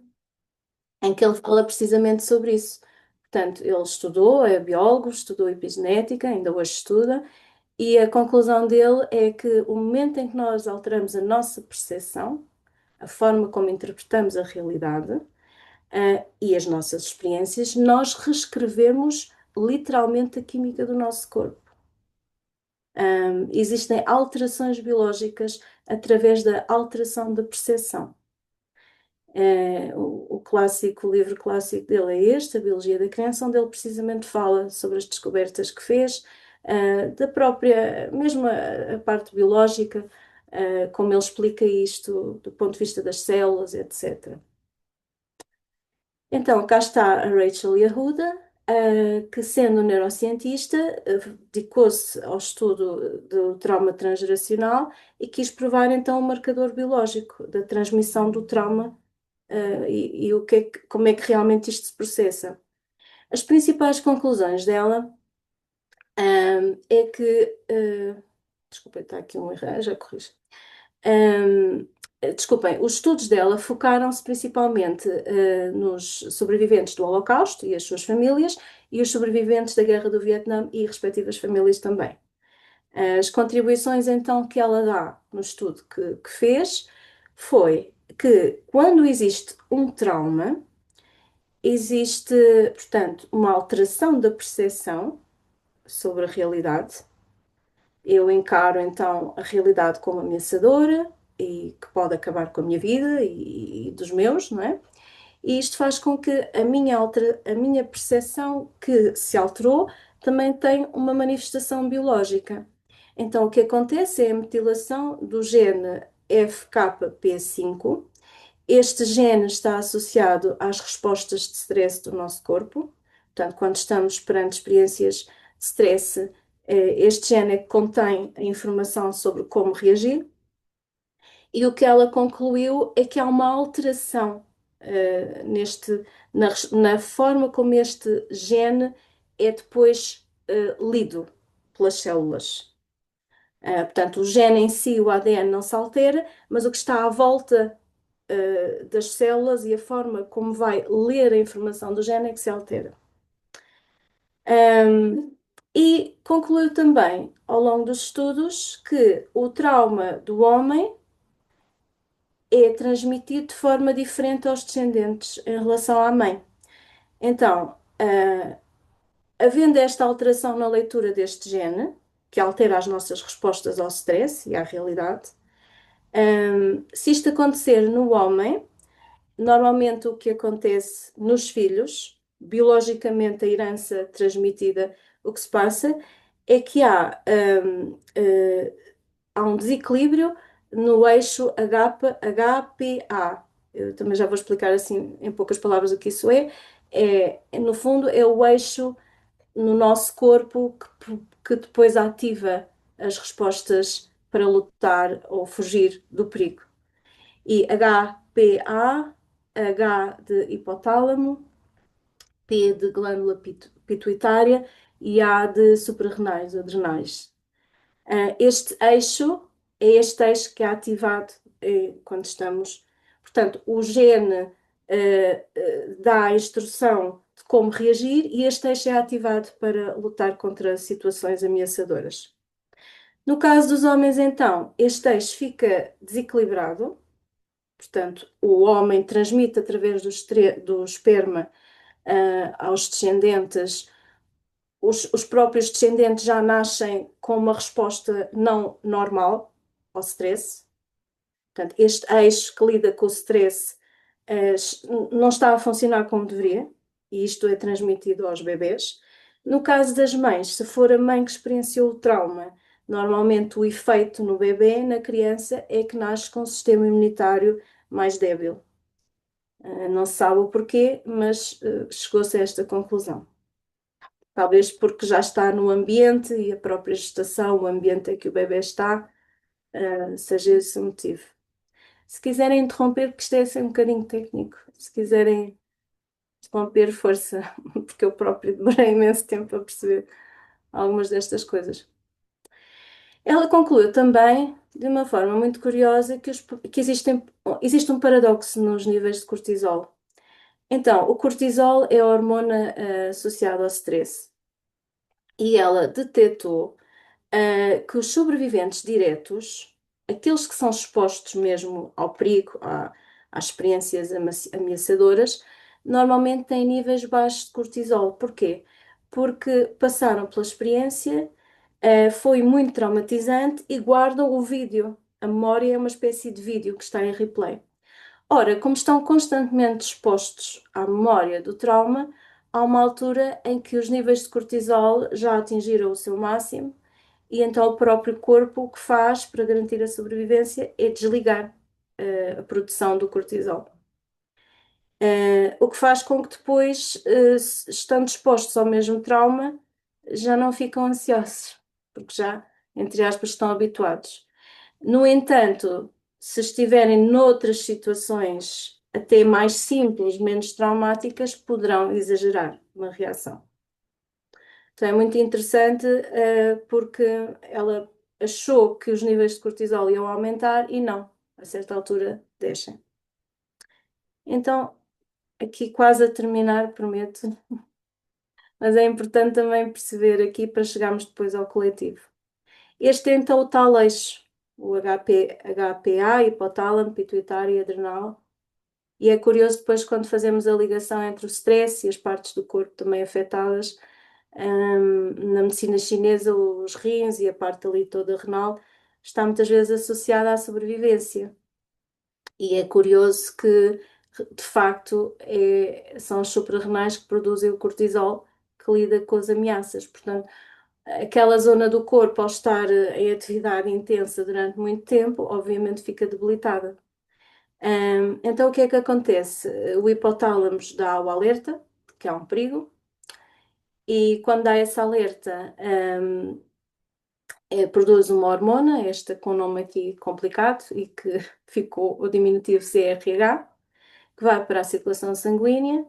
em que ele fala precisamente sobre isso. Portanto, ele estudou, é biólogo, estudou epigenética, ainda hoje estuda, e a conclusão dele é que o momento em que nós alteramos a nossa percepção, a forma como interpretamos a realidade, e as nossas experiências, nós reescrevemos literalmente a química do nosso corpo. Existem alterações biológicas através da alteração da percepção. O livro clássico dele é este, A Biologia da Crença, onde ele precisamente fala sobre as descobertas que fez, da própria, mesmo a parte biológica, como ele explica isto do ponto de vista das células, etc. Então, cá está a Rachel Yehuda, que sendo neurocientista, dedicou-se ao estudo do trauma transgeracional e quis provar então o marcador biológico da transmissão do trauma, e como é que realmente isto se processa. As principais conclusões dela, é que, desculpa, está aqui um erro, já corrijo. Um, Desculpem, os estudos dela focaram-se principalmente nos sobreviventes do Holocausto e as suas famílias e os sobreviventes da Guerra do Vietnã e respectivas famílias também. As contribuições então que ela dá no estudo que fez foi que quando existe um trauma, existe, portanto, uma alteração da percepção sobre a realidade. Eu encaro então a realidade como ameaçadora e que pode acabar com a minha vida e dos meus, não é? E isto faz com que a minha percepção que se alterou também tem uma manifestação biológica. Então, o que acontece é a metilação do gene FKP5. Este gene está associado às respostas de stress do nosso corpo. Portanto, quando estamos perante experiências de stress, este gene é que contém a informação sobre como reagir. E o que ela concluiu é que há uma alteração na forma como este gene é depois lido pelas células. Portanto, o gene em si, o ADN, não se altera, mas o que está à volta das células e a forma como vai ler a informação do gene é que se altera. E concluiu também, ao longo dos estudos, que o trauma do homem é transmitido de forma diferente aos descendentes em relação à mãe. Então, havendo esta alteração na leitura deste gene, que altera as nossas respostas ao stress e à realidade, se isto acontecer no homem, normalmente o que acontece nos filhos, biologicamente a herança transmitida, o que se passa é que há um desequilíbrio no eixo HPA. Eu também já vou explicar assim em poucas palavras o que isso é. No fundo, é o eixo no nosso corpo que depois ativa as respostas para lutar ou fugir do perigo. E HPA, H de hipotálamo, P de glândula pituitária e A de suprarrenais, adrenais. Este eixo que é ativado quando estamos. Portanto, o gene dá a instrução de como reagir e este eixo é ativado para lutar contra situações ameaçadoras. No caso dos homens, então, este eixo fica desequilibrado, portanto, o homem transmite através do esperma aos descendentes, os próprios descendentes já nascem com uma resposta não normal ao stress. Portanto, este eixo que lida com o stress eh, não está a funcionar como deveria, e isto é transmitido aos bebês. No caso das mães, se for a mãe que experienciou o trauma, normalmente o efeito no bebê, na criança, é que nasce com um sistema imunitário mais débil. Não se sabe o porquê, mas chegou-se a esta conclusão. Talvez porque já está no ambiente e a própria gestação, o ambiente em que o bebê está, seja esse o motivo. Se quiserem interromper, porque isto é assim um bocadinho técnico, se quiserem interromper, força, porque eu próprio demorei imenso tempo a perceber algumas destas coisas. Ela concluiu também, de uma forma muito curiosa, que existe um paradoxo nos níveis de cortisol. Então, o cortisol é a hormona associada ao stress. E ela detectou que os sobreviventes diretos, aqueles que são expostos mesmo ao perigo, às experiências ameaçadoras, normalmente têm níveis baixos de cortisol. Porquê? Porque passaram pela experiência, foi muito traumatizante e guardam o vídeo. A memória é uma espécie de vídeo que está em replay. Ora, como estão constantemente expostos à memória do trauma, há uma altura em que os níveis de cortisol já atingiram o seu máximo e então o próprio corpo o que faz para garantir a sobrevivência é desligar a produção do cortisol. O que faz com que depois, estando expostos ao mesmo trauma, já não ficam ansiosos, porque já, entre aspas, estão habituados. No entanto, se estiverem noutras situações até mais simples, menos traumáticas, poderão exagerar uma reação. Então é muito interessante, porque ela achou que os níveis de cortisol iam aumentar e não, a certa altura descem. Então, aqui quase a terminar, prometo, mas é importante também perceber aqui para chegarmos depois ao coletivo. Este é então o tal eixo, o HPA, hipotálamo, pituitário e adrenal. E é curioso depois quando fazemos a ligação entre o stress e as partes do corpo também afetadas. Na medicina chinesa, os rins e a parte ali toda renal está muitas vezes associada à sobrevivência. E é curioso que, de facto, são os suprarrenais que produzem o cortisol que lida com as ameaças. Portanto, aquela zona do corpo, ao estar em atividade intensa durante muito tempo, obviamente fica debilitada. Então, o que é que acontece? O hipotálamo dá o alerta, que há um perigo, e quando dá esse alerta, produz uma hormona, esta com nome aqui complicado e que ficou o diminutivo CRH, que vai para a circulação sanguínea,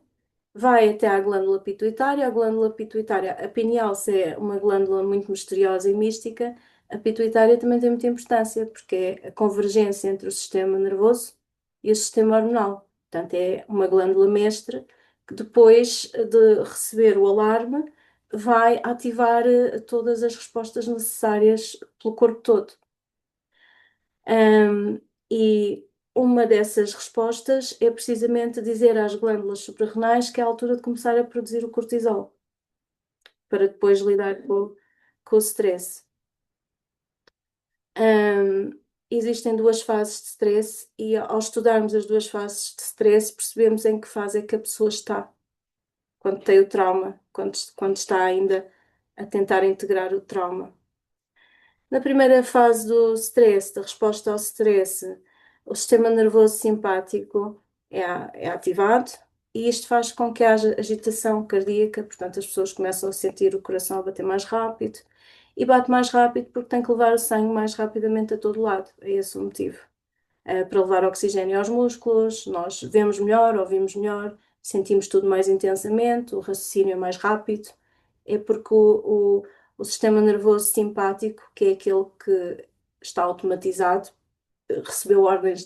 vai até à glândula pituitária. A glândula pituitária, a pineal, se é uma glândula muito misteriosa e mística, a pituitária também tem muita importância, porque é a convergência entre o sistema nervoso e o sistema hormonal. Portanto, é uma glândula mestra que depois de receber o alarme vai ativar todas as respostas necessárias pelo corpo todo. E uma dessas respostas é precisamente dizer às glândulas suprarrenais que é a altura de começar a produzir o cortisol, para depois lidar com o stress. Existem duas fases de stress e ao estudarmos as duas fases de stress percebemos em que fase é que a pessoa está quando tem o trauma, quando está ainda a tentar integrar o trauma. Na primeira fase do stress, da resposta ao stress, o sistema nervoso simpático é ativado e isto faz com que haja agitação cardíaca, portanto as pessoas começam a sentir o coração a bater mais rápido e bate mais rápido porque tem que levar o sangue mais rapidamente a todo lado, é esse o motivo. Para levar oxigênio aos músculos, nós vemos melhor, ouvimos melhor, sentimos tudo mais intensamente, o raciocínio é mais rápido, é porque o sistema nervoso simpático, que é aquele que está automatizado, recebeu ordens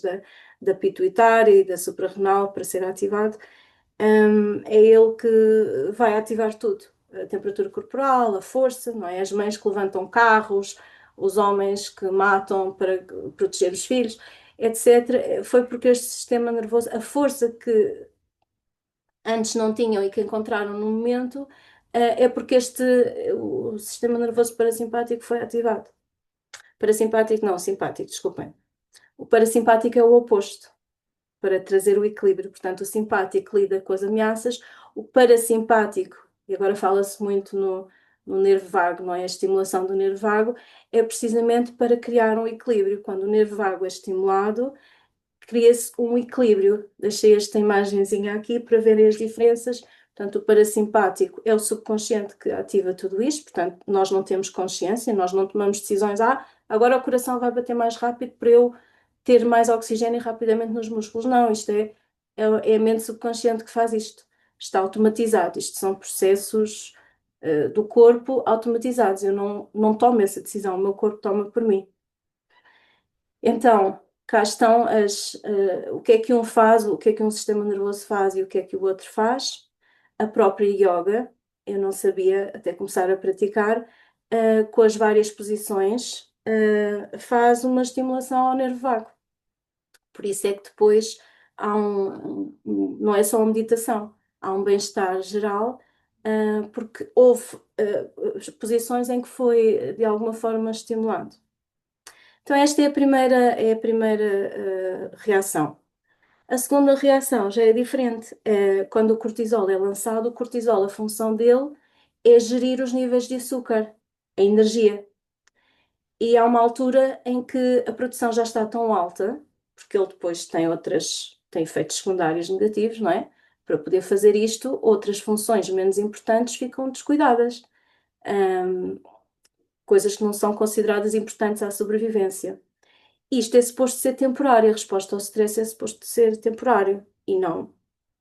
da pituitária e da suprarrenal para ser ativado. É ele que vai ativar tudo. A temperatura corporal, a força, não é? As mães que levantam carros, os homens que matam para proteger os filhos, etc. Foi porque este sistema nervoso, a força que antes não tinham e que encontraram no momento, é porque o sistema nervoso parasimpático foi ativado. Parasimpático, não, simpático, desculpem. O parasimpático é o oposto, para trazer o equilíbrio. Portanto, o simpático lida com as ameaças, o parasimpático, e agora fala-se muito no nervo vago, não é? A estimulação do nervo vago é precisamente para criar um equilíbrio. Quando o nervo vago é estimulado, cria-se um equilíbrio. Deixei esta imagenzinha aqui para verem as diferenças. Portanto, o parasimpático é o subconsciente que ativa tudo isto, portanto, nós não temos consciência, nós não tomamos decisões, agora o coração vai bater mais rápido para eu ter mais oxigênio rapidamente nos músculos. Não, isto é a mente subconsciente que faz isto. Está automatizado. Isto são processos do corpo automatizados. Eu não tomo essa decisão, o meu corpo toma por mim. Então, cá estão o que é que um faz, o que é que um sistema nervoso faz e o que é que o outro faz. A própria yoga, eu não sabia até começar a praticar, com as várias posições, faz uma estimulação ao nervo vago. Por isso é que depois não é só uma meditação, há um bem-estar geral, porque houve posições em que foi de alguma forma estimulado. Então, esta é a primeira reação. A segunda reação já é diferente. Quando o cortisol é lançado, o cortisol, a função dele é gerir os níveis de açúcar, a energia. E há uma altura em que a produção já está tão alta, porque ele depois tem efeitos secundários negativos, não é? Para poder fazer isto, outras funções menos importantes ficam descuidadas. Coisas que não são consideradas importantes à sobrevivência. Isto é suposto ser temporário, a resposta ao stress é suposto ser temporário e não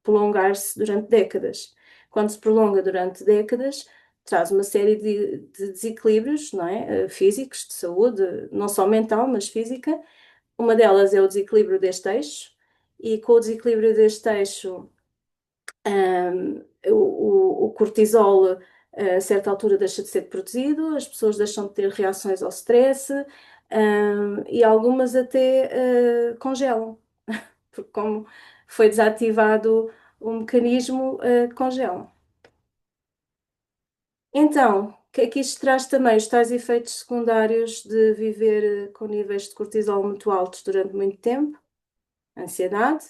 prolongar-se durante décadas. Quando se prolonga durante décadas, traz uma série de desequilíbrios, não é? Físicos, de saúde, não só mental, mas física. Uma delas é o desequilíbrio deste eixo, e com o desequilíbrio deste eixo, o cortisol a certa altura deixa de ser produzido, as pessoas deixam de ter reações ao stress, e algumas até congelam, porque como foi desativado o mecanismo, congelam. Então, o que é que isto traz também? Os tais efeitos secundários de viver com níveis de cortisol muito altos durante muito tempo, ansiedade,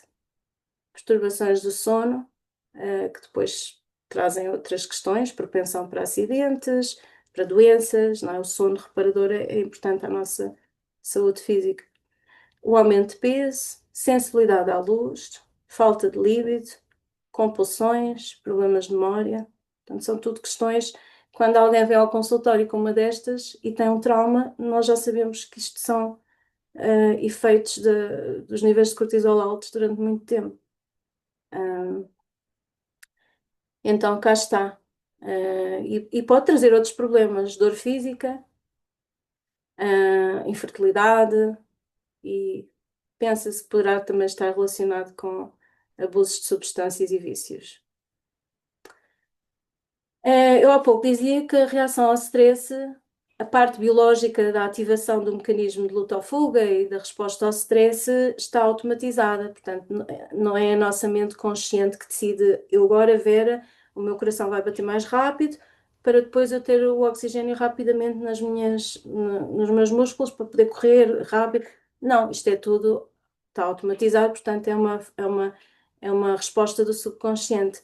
perturbações do sono, que depois trazem outras questões, propensão para acidentes, para doenças, não é? O sono reparador é importante à nossa saúde física. O aumento de peso, sensibilidade à luz, falta de líbido, compulsões, problemas de memória. Portanto, são tudo questões. Quando alguém vem ao consultório com uma destas e tem um trauma, nós já sabemos que isto são efeitos dos níveis de cortisol altos durante muito tempo. Então, cá está. E pode trazer outros problemas, dor física, infertilidade, e pensa-se que poderá também estar relacionado com abusos de substâncias e vícios. Eu há pouco dizia que a reação ao stress, a parte biológica da ativação do mecanismo de luta ou fuga e da resposta ao stress está automatizada. Portanto, não é a nossa mente consciente que decide, eu agora, Vera, o meu coração vai bater mais rápido para depois eu ter o oxigênio rapidamente nos meus músculos para poder correr rápido. Não, isto é tudo, está automatizado, portanto é uma resposta do subconsciente.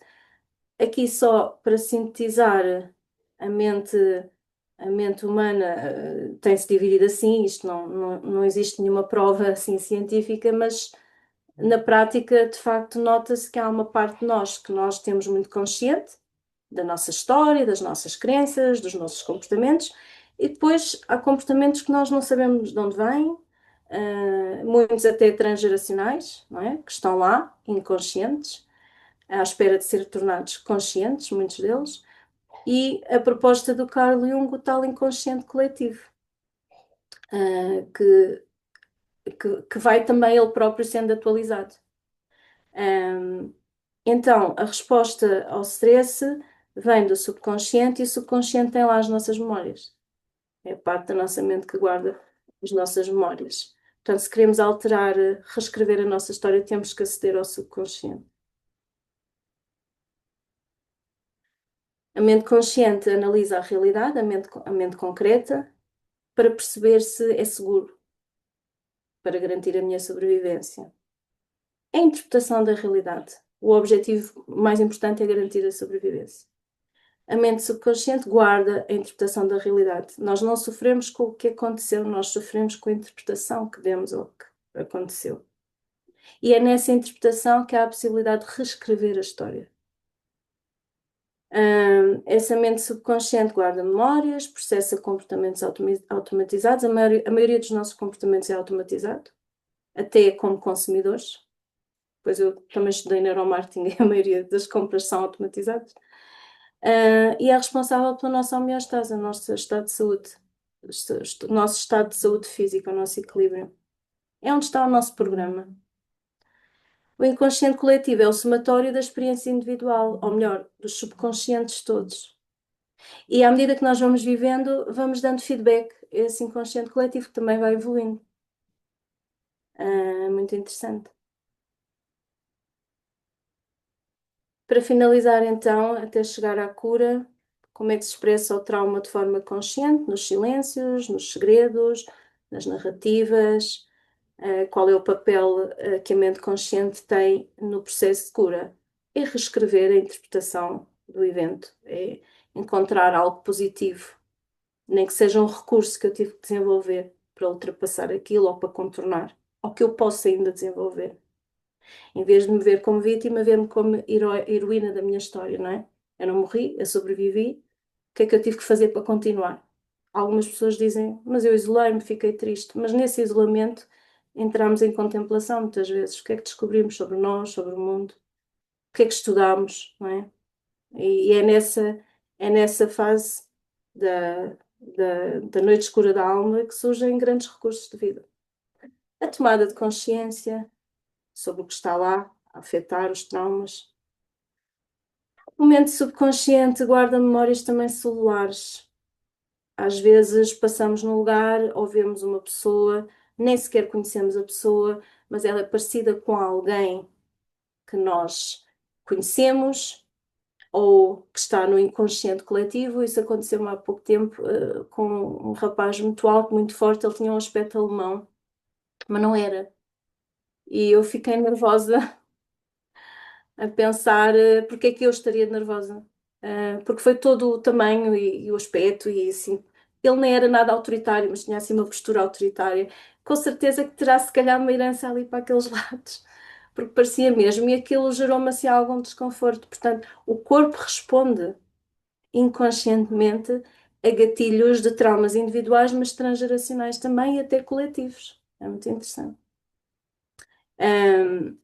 Aqui só para sintetizar, a mente, a mente humana tem-se dividido assim, isto não existe nenhuma prova assim científica, mas na prática, de facto, nota-se que há uma parte de nós que nós temos muito consciente, da nossa história, das nossas crenças, dos nossos comportamentos, e depois há comportamentos que nós não sabemos de onde vêm, muitos até transgeracionais, não é? Que estão lá, inconscientes, à espera de ser tornados conscientes, muitos deles, e a proposta do Carl Jung, o tal inconsciente coletivo, que que vai também ele próprio sendo atualizado. Ahm, então, a resposta ao stress vem do subconsciente e o subconsciente tem lá as nossas memórias. É a parte da nossa mente que guarda as nossas memórias. Portanto, se queremos alterar, reescrever a nossa história, temos que aceder ao subconsciente. A mente consciente analisa a realidade, a mente concreta, para perceber se é seguro, para garantir a minha sobrevivência. É a interpretação da realidade. O objetivo mais importante é garantir a sobrevivência. A mente subconsciente guarda a interpretação da realidade. Nós não sofremos com o que aconteceu, nós sofremos com a interpretação que demos ao que aconteceu. E é nessa interpretação que há a possibilidade de reescrever a história. Essa mente subconsciente guarda memórias, processa comportamentos automatizados. A maioria dos nossos comportamentos é automatizado, até como consumidores. Pois eu também estudei neuromarketing e a maioria das compras são automatizadas. E é responsável pela nossa homeostase, o nosso estado de saúde, o nosso estado de saúde física, o nosso equilíbrio. É onde está o nosso programa. O inconsciente coletivo é o somatório da experiência individual, ou melhor, dos subconscientes todos. E à medida que nós vamos vivendo, vamos dando feedback a esse inconsciente coletivo que também vai evoluindo. Muito interessante. Para finalizar, então, até chegar à cura, como é que se expressa o trauma de forma consciente? Nos silêncios, nos segredos, nas narrativas? Qual é o papel que a mente consciente tem no processo de cura? É reescrever a interpretação do evento, é encontrar algo positivo, nem que seja um recurso que eu tive que desenvolver para ultrapassar aquilo ou para contornar, ou que eu possa ainda desenvolver. Em vez de me ver como vítima, ver-me como heroína da minha história, não é? Eu não morri, eu sobrevivi. O que é que eu tive que fazer para continuar? Algumas pessoas dizem, mas eu isolei-me, fiquei triste. Mas nesse isolamento entramos em contemplação muitas vezes. O que é que descobrimos sobre nós, sobre o mundo? O que é que estudamos, não é? E é nessa fase da noite escura da alma que surgem grandes recursos de vida. A tomada de consciência sobre o que está lá, a afetar os traumas. O mente subconsciente guarda memórias também celulares. Às vezes passamos num lugar ou vemos uma pessoa, nem sequer conhecemos a pessoa, mas ela é parecida com alguém que nós conhecemos ou que está no inconsciente coletivo. Isso aconteceu há pouco tempo com um rapaz muito alto, muito forte. Ele tinha um aspecto alemão, mas não era. E eu fiquei nervosa a pensar porque é que eu estaria nervosa. Porque foi todo o tamanho e o aspecto e assim. Ele nem era nada autoritário, mas tinha assim uma postura autoritária. Com certeza que terá se calhar uma herança ali para aqueles lados, porque parecia mesmo e aquilo gerou-me assim algum desconforto. Portanto, o corpo responde inconscientemente a gatilhos de traumas individuais, mas transgeracionais também e até coletivos. É muito interessante. Um,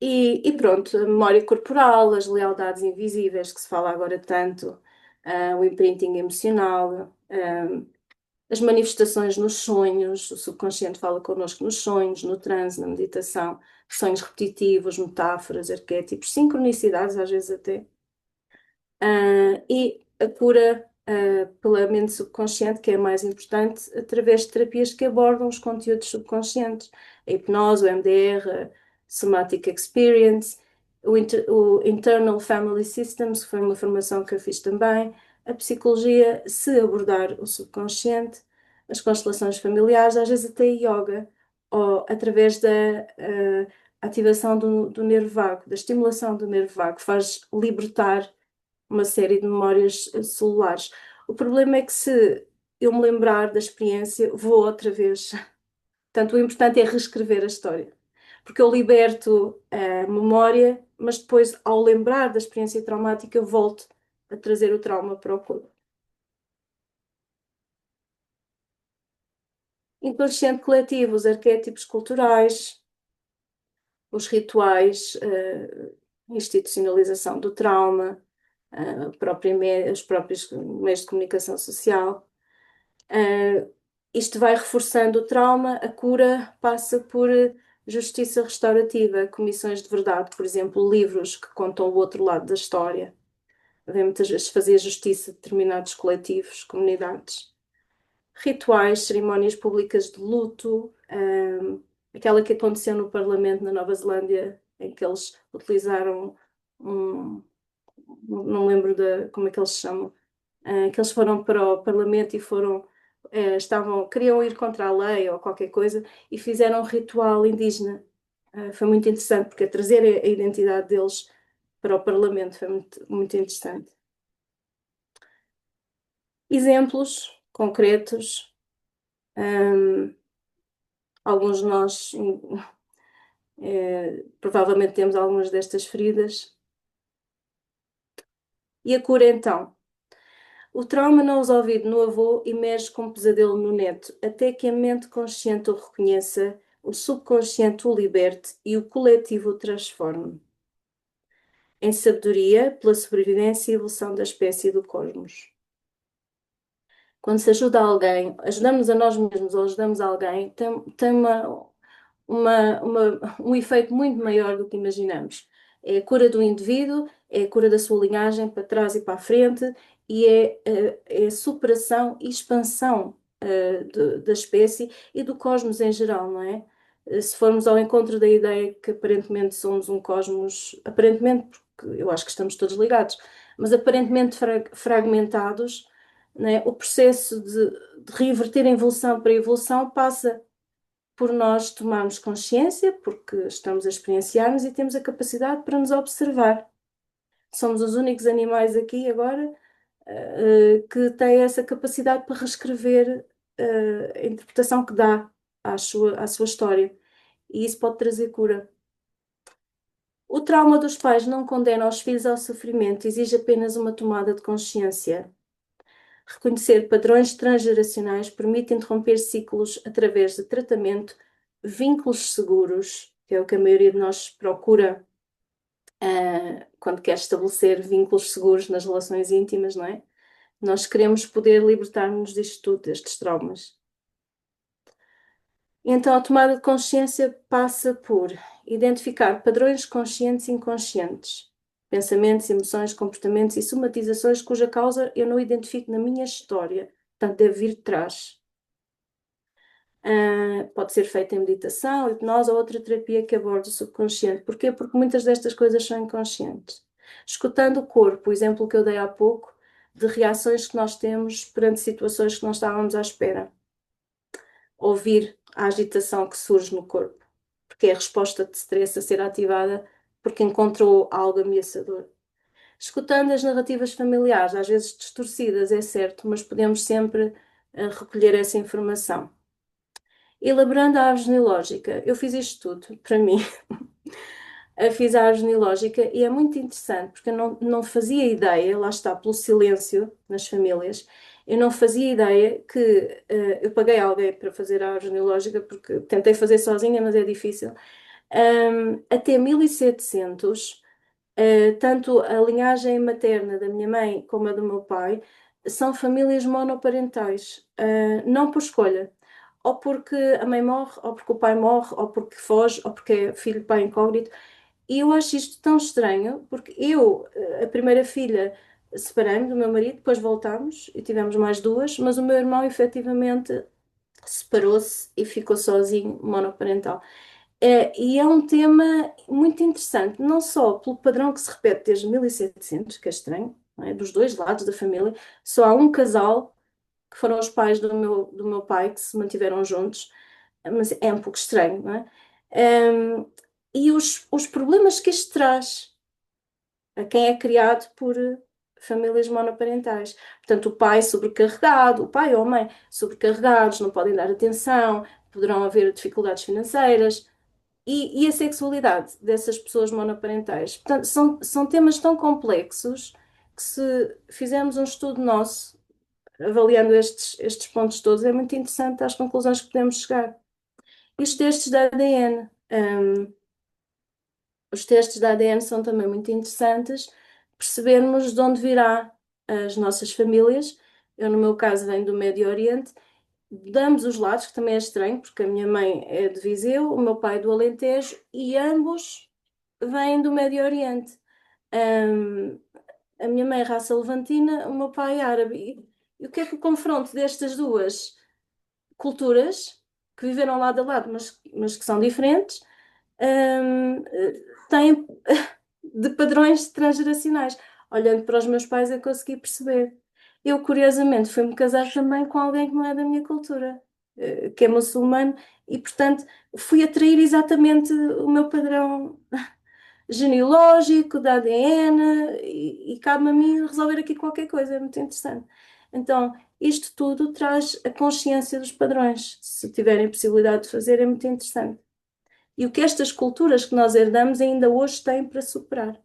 e pronto, a memória corporal, as lealdades invisíveis, que se fala agora tanto, o imprinting emocional, as manifestações nos sonhos, o subconsciente fala connosco nos sonhos, no transe, na meditação, sonhos repetitivos, metáforas, arquétipos, sincronicidades, às vezes até. E a cura pela mente subconsciente, que é a mais importante, através de terapias que abordam os conteúdos subconscientes, a hipnose, o MDR, a Somatic Experience, o Internal Family Systems, que foi uma formação que eu fiz também, a psicologia, se abordar o subconsciente, as constelações familiares, às vezes até a yoga, ou através da ativação do nervo vago, da estimulação do nervo vago, faz libertar uma série de memórias celulares. O problema é que se eu me lembrar da experiência, vou outra vez. Portanto, o importante é reescrever a história. Porque eu liberto a memória, mas depois, ao lembrar da experiência traumática, eu volto a trazer o trauma para o corpo. Inconsciente coletivo, os arquétipos culturais, os rituais, institucionalização do trauma, os próprios meios de comunicação social. Isto vai reforçando o trauma, a cura passa por justiça restaurativa, comissões de verdade, por exemplo, livros que contam o outro lado da história. Vem muitas vezes fazer justiça a determinados coletivos, comunidades. Rituais, cerimónias públicas de luto, aquela que aconteceu no Parlamento na Nova Zelândia, em que eles utilizaram um, não lembro como é que eles se chamam, que eles foram para o Parlamento e queriam ir contra a lei ou qualquer coisa e fizeram um ritual indígena. Foi muito interessante, porque trazer a identidade deles para o Parlamento foi muito, muito interessante. Exemplos concretos, alguns de nós provavelmente temos algumas destas feridas. E a cura então? O trauma não resolvido no avô emerge como pesadelo no neto, até que a mente consciente o reconheça, o subconsciente o liberte e o coletivo o transforme. Em sabedoria, pela sobrevivência e evolução da espécie e do cosmos. Quando se ajuda alguém, ajudamos a nós mesmos ou ajudamos alguém, tem um efeito muito maior do que imaginamos. É a cura do indivíduo, é a cura da sua linhagem para trás e para a frente, e é a superação e expansão da espécie e do cosmos em geral, não é? Se formos ao encontro da ideia que aparentemente somos um cosmos, aparentemente, porque eu acho que estamos todos ligados, mas aparentemente fragmentados, né? O processo de reverter a evolução para a evolução passa por nós tomarmos consciência, porque estamos a experienciar-nos e temos a capacidade para nos observar. Somos os únicos animais aqui agora que têm essa capacidade para reescrever a interpretação que dá à sua história. E isso pode trazer cura. O trauma dos pais não condena os filhos ao sofrimento, exige apenas uma tomada de consciência. Reconhecer padrões transgeracionais permite interromper ciclos através de tratamento, vínculos seguros, que é o que a maioria de nós procura quando quer estabelecer vínculos seguros nas relações íntimas, não é? Nós queremos poder libertar-nos disto tudo, destes traumas. Então, a tomada de consciência passa por identificar padrões conscientes e inconscientes, pensamentos, emoções, comportamentos e somatizações cuja causa eu não identifico na minha história, portanto, deve vir de trás. Pode ser feita em meditação, hipnose ou outra terapia que aborde o subconsciente. Porquê? Porque muitas destas coisas são inconscientes. Escutando o corpo, o exemplo que eu dei há pouco, de reações que nós temos perante situações que não estávamos à espera. Ouvir a agitação que surge no corpo, porque é a resposta de stress a ser ativada porque encontrou algo ameaçador. Escutando as narrativas familiares, às vezes distorcidas, é certo, mas podemos sempre recolher essa informação. Elaborando a árvore genealógica, eu fiz isto tudo para mim. Eu fiz a árvore genealógica e é muito interessante porque eu não fazia ideia, lá está, pelo silêncio nas famílias, eu não fazia ideia que eu paguei alguém para fazer a árvore genealógica porque tentei fazer sozinha, mas é difícil. Até 1700, tanto a linhagem materna da minha mãe como a do meu pai são famílias monoparentais, não por escolha, ou porque a mãe morre, ou porque o pai morre, ou porque foge, ou porque é filho de pai incógnito. E eu acho isto tão estranho, porque eu, a primeira filha, separei-me do meu marido, depois voltámos e tivemos mais duas, mas o meu irmão efetivamente separou-se e ficou sozinho, monoparental. E é um tema muito interessante, não só pelo padrão que se repete desde 1700, que é estranho, não é? Dos dois lados da família, só há um casal, que foram os pais do meu pai, que se mantiveram juntos, mas é um pouco estranho, não é? E os problemas que isto traz a quem é criado por famílias monoparentais. Portanto, o pai sobrecarregado, o pai ou a mãe sobrecarregados, não podem dar atenção, poderão haver dificuldades financeiras. E a sexualidade dessas pessoas monoparentais. Portanto, são temas tão complexos que se fizermos um estudo nosso, avaliando estes pontos todos, é muito interessante às conclusões que podemos chegar. E os testes da ADN. Os testes da ADN são também muito interessantes, percebermos de onde virá as nossas famílias. Eu, no meu caso, venho do Médio Oriente de ambos os lados, que também é estranho, porque a minha mãe é de Viseu, o meu pai é do Alentejo, e ambos vêm do Médio Oriente. Ahm, a minha mãe é raça levantina, o meu pai é árabe. E o que é que o confronto destas duas culturas, que viveram lado a lado, mas que são diferentes, tem de padrões transgeracionais? Olhando para os meus pais, eu consegui perceber. Eu, curiosamente, fui-me casar também com alguém que não é da minha cultura, que é muçulmano, e, portanto, fui atrair exatamente o meu padrão genealógico, da ADN, e cabe-me a mim resolver aqui qualquer coisa, é muito interessante. Então, isto tudo traz a consciência dos padrões. Se tiverem possibilidade de fazer, é muito interessante. E o que estas culturas que nós herdamos ainda hoje têm para superar.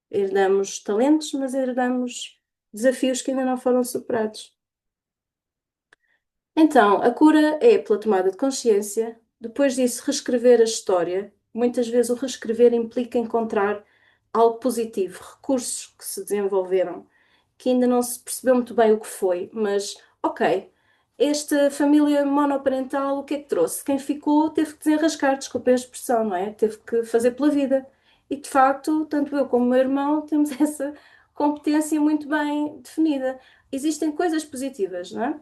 Herdamos talentos, mas herdamos desafios que ainda não foram superados. Então, a cura é pela tomada de consciência, depois disso, reescrever a história. Muitas vezes, o reescrever implica encontrar algo positivo, recursos que se desenvolveram, que ainda não se percebeu muito bem o que foi, mas, ok, esta família monoparental, o que é que trouxe? Quem ficou teve que desenrascar, desculpe a expressão, não é? Teve que fazer pela vida. E, de facto, tanto eu como o meu irmão temos essa competência muito bem definida. Existem coisas positivas, não é?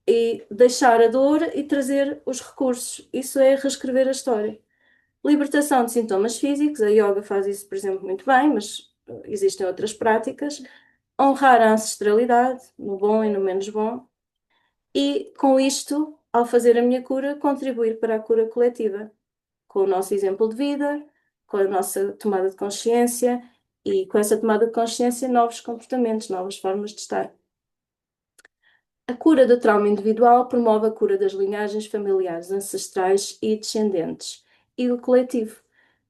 E deixar a dor e trazer os recursos. Isso é reescrever a história. Libertação de sintomas físicos, a yoga faz isso, por exemplo, muito bem, mas existem outras práticas. Honrar a ancestralidade, no bom e no menos bom. E com isto, ao fazer a minha cura, contribuir para a cura coletiva, com o nosso exemplo de vida, com a nossa tomada de consciência e com essa tomada de consciência, novos comportamentos, novas formas de estar. A cura do trauma individual promove a cura das linhagens familiares ancestrais e descendentes e do coletivo.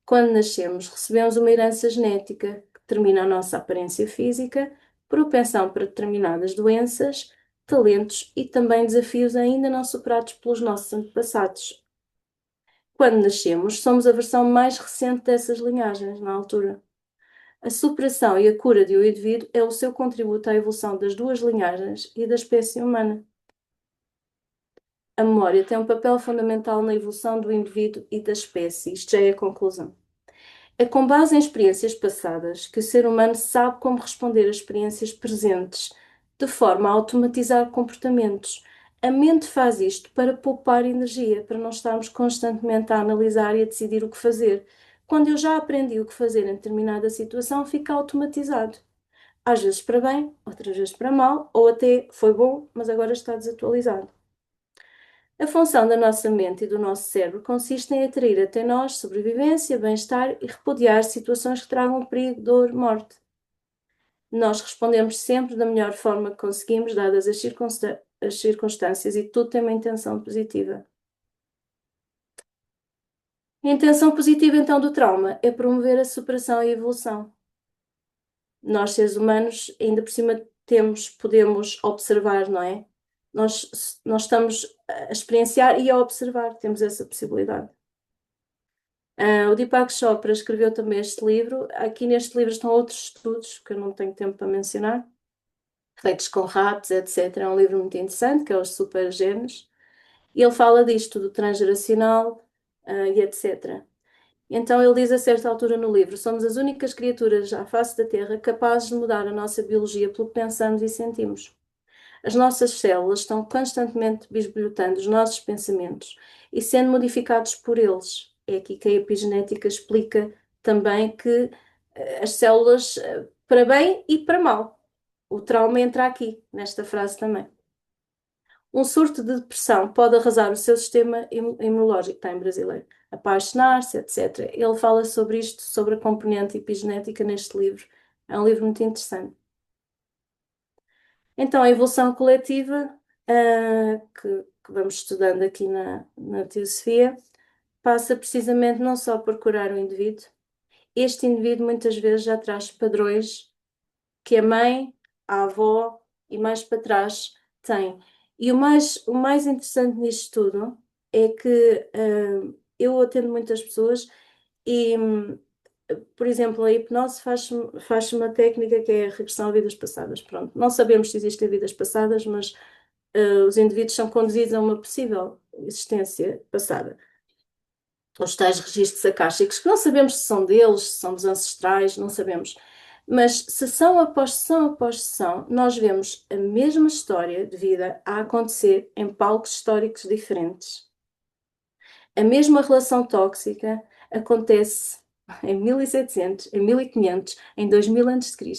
Quando nascemos, recebemos uma herança genética que determina a nossa aparência física, propensão para determinadas doenças, talentos e também desafios ainda não superados pelos nossos antepassados. Quando nascemos, somos a versão mais recente dessas linhagens, na altura. A superação e a cura de um indivíduo é o seu contributo à evolução das duas linhagens e da espécie humana. A memória tem um papel fundamental na evolução do indivíduo e da espécie. Isto já é a conclusão. É com base em experiências passadas que o ser humano sabe como responder a experiências presentes, de forma a automatizar comportamentos. A mente faz isto para poupar energia, para não estarmos constantemente a analisar e a decidir o que fazer. Quando eu já aprendi o que fazer em determinada situação, fica automatizado. Às vezes para bem, outras vezes para mal, ou até foi bom, mas agora está desatualizado. A função da nossa mente e do nosso cérebro consiste em atrair até nós sobrevivência, bem-estar e repudiar situações que tragam perigo, dor, morte. Nós respondemos sempre da melhor forma que conseguimos, dadas as circunstâncias, e tudo tem uma intenção positiva. A intenção positiva, então, do trauma é promover a superação e a evolução. Nós, seres humanos, ainda por cima podemos observar, não é? Nós estamos a experienciar e a observar, temos essa possibilidade. O Deepak Chopra escreveu também este livro. Aqui neste livro estão outros estudos que eu não tenho tempo para mencionar, feitos com ratos, etc. É um livro muito interessante, que é os super genes. E ele fala disto, do transgeracional, e etc. Então ele diz a certa altura no livro: somos as únicas criaturas à face da Terra capazes de mudar a nossa biologia pelo que pensamos e sentimos. As nossas células estão constantemente bisbilhotando os nossos pensamentos e sendo modificados por eles. É aqui que a epigenética explica também que as células, para bem e para mal. O trauma entra aqui, nesta frase também. Um surto de depressão pode arrasar o seu sistema imunológico, está em brasileiro, apaixonar-se, etc. Ele fala sobre isto, sobre a componente epigenética neste livro. É um livro muito interessante. Então, a evolução coletiva, que vamos estudando aqui na Teosofia, passa precisamente não só por curar o indivíduo. Este indivíduo muitas vezes já traz padrões que a mãe, a avó e mais para trás têm. E o mais interessante nisto tudo é que eu atendo muitas pessoas e, por exemplo, a hipnose faz uma técnica que é a regressão a vidas passadas. Pronto, não sabemos se existem vidas passadas, mas os indivíduos são conduzidos a uma possível existência passada. Os tais registros acásticos, que não sabemos se são deles, se são dos ancestrais, não sabemos. Mas sessão após sessão após sessão, nós vemos a mesma história de vida a acontecer em palcos históricos diferentes. A mesma relação tóxica acontece em 1700, em 1500, em 2000 a.C.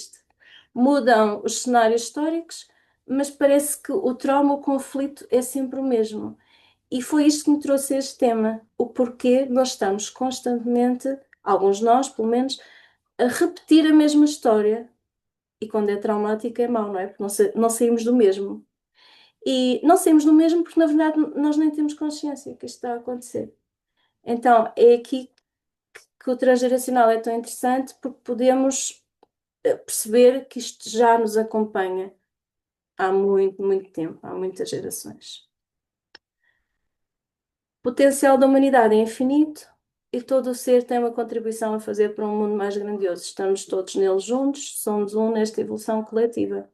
Mudam os cenários históricos, mas parece que o trauma, o conflito é sempre o mesmo. E foi isto que me trouxe este tema, o porquê nós estamos constantemente, alguns de nós pelo menos, a repetir a mesma história. E quando é traumático é mau, não é? Porque não saímos do mesmo. E não saímos do mesmo porque, na verdade, nós nem temos consciência que isto está a acontecer. Então, é aqui que o transgeracional é tão interessante porque podemos perceber que isto já nos acompanha há muito, muito tempo, há muitas gerações. O potencial da humanidade é infinito e todo o ser tem uma contribuição a fazer para um mundo mais grandioso. Estamos todos nele juntos, somos um nesta evolução coletiva.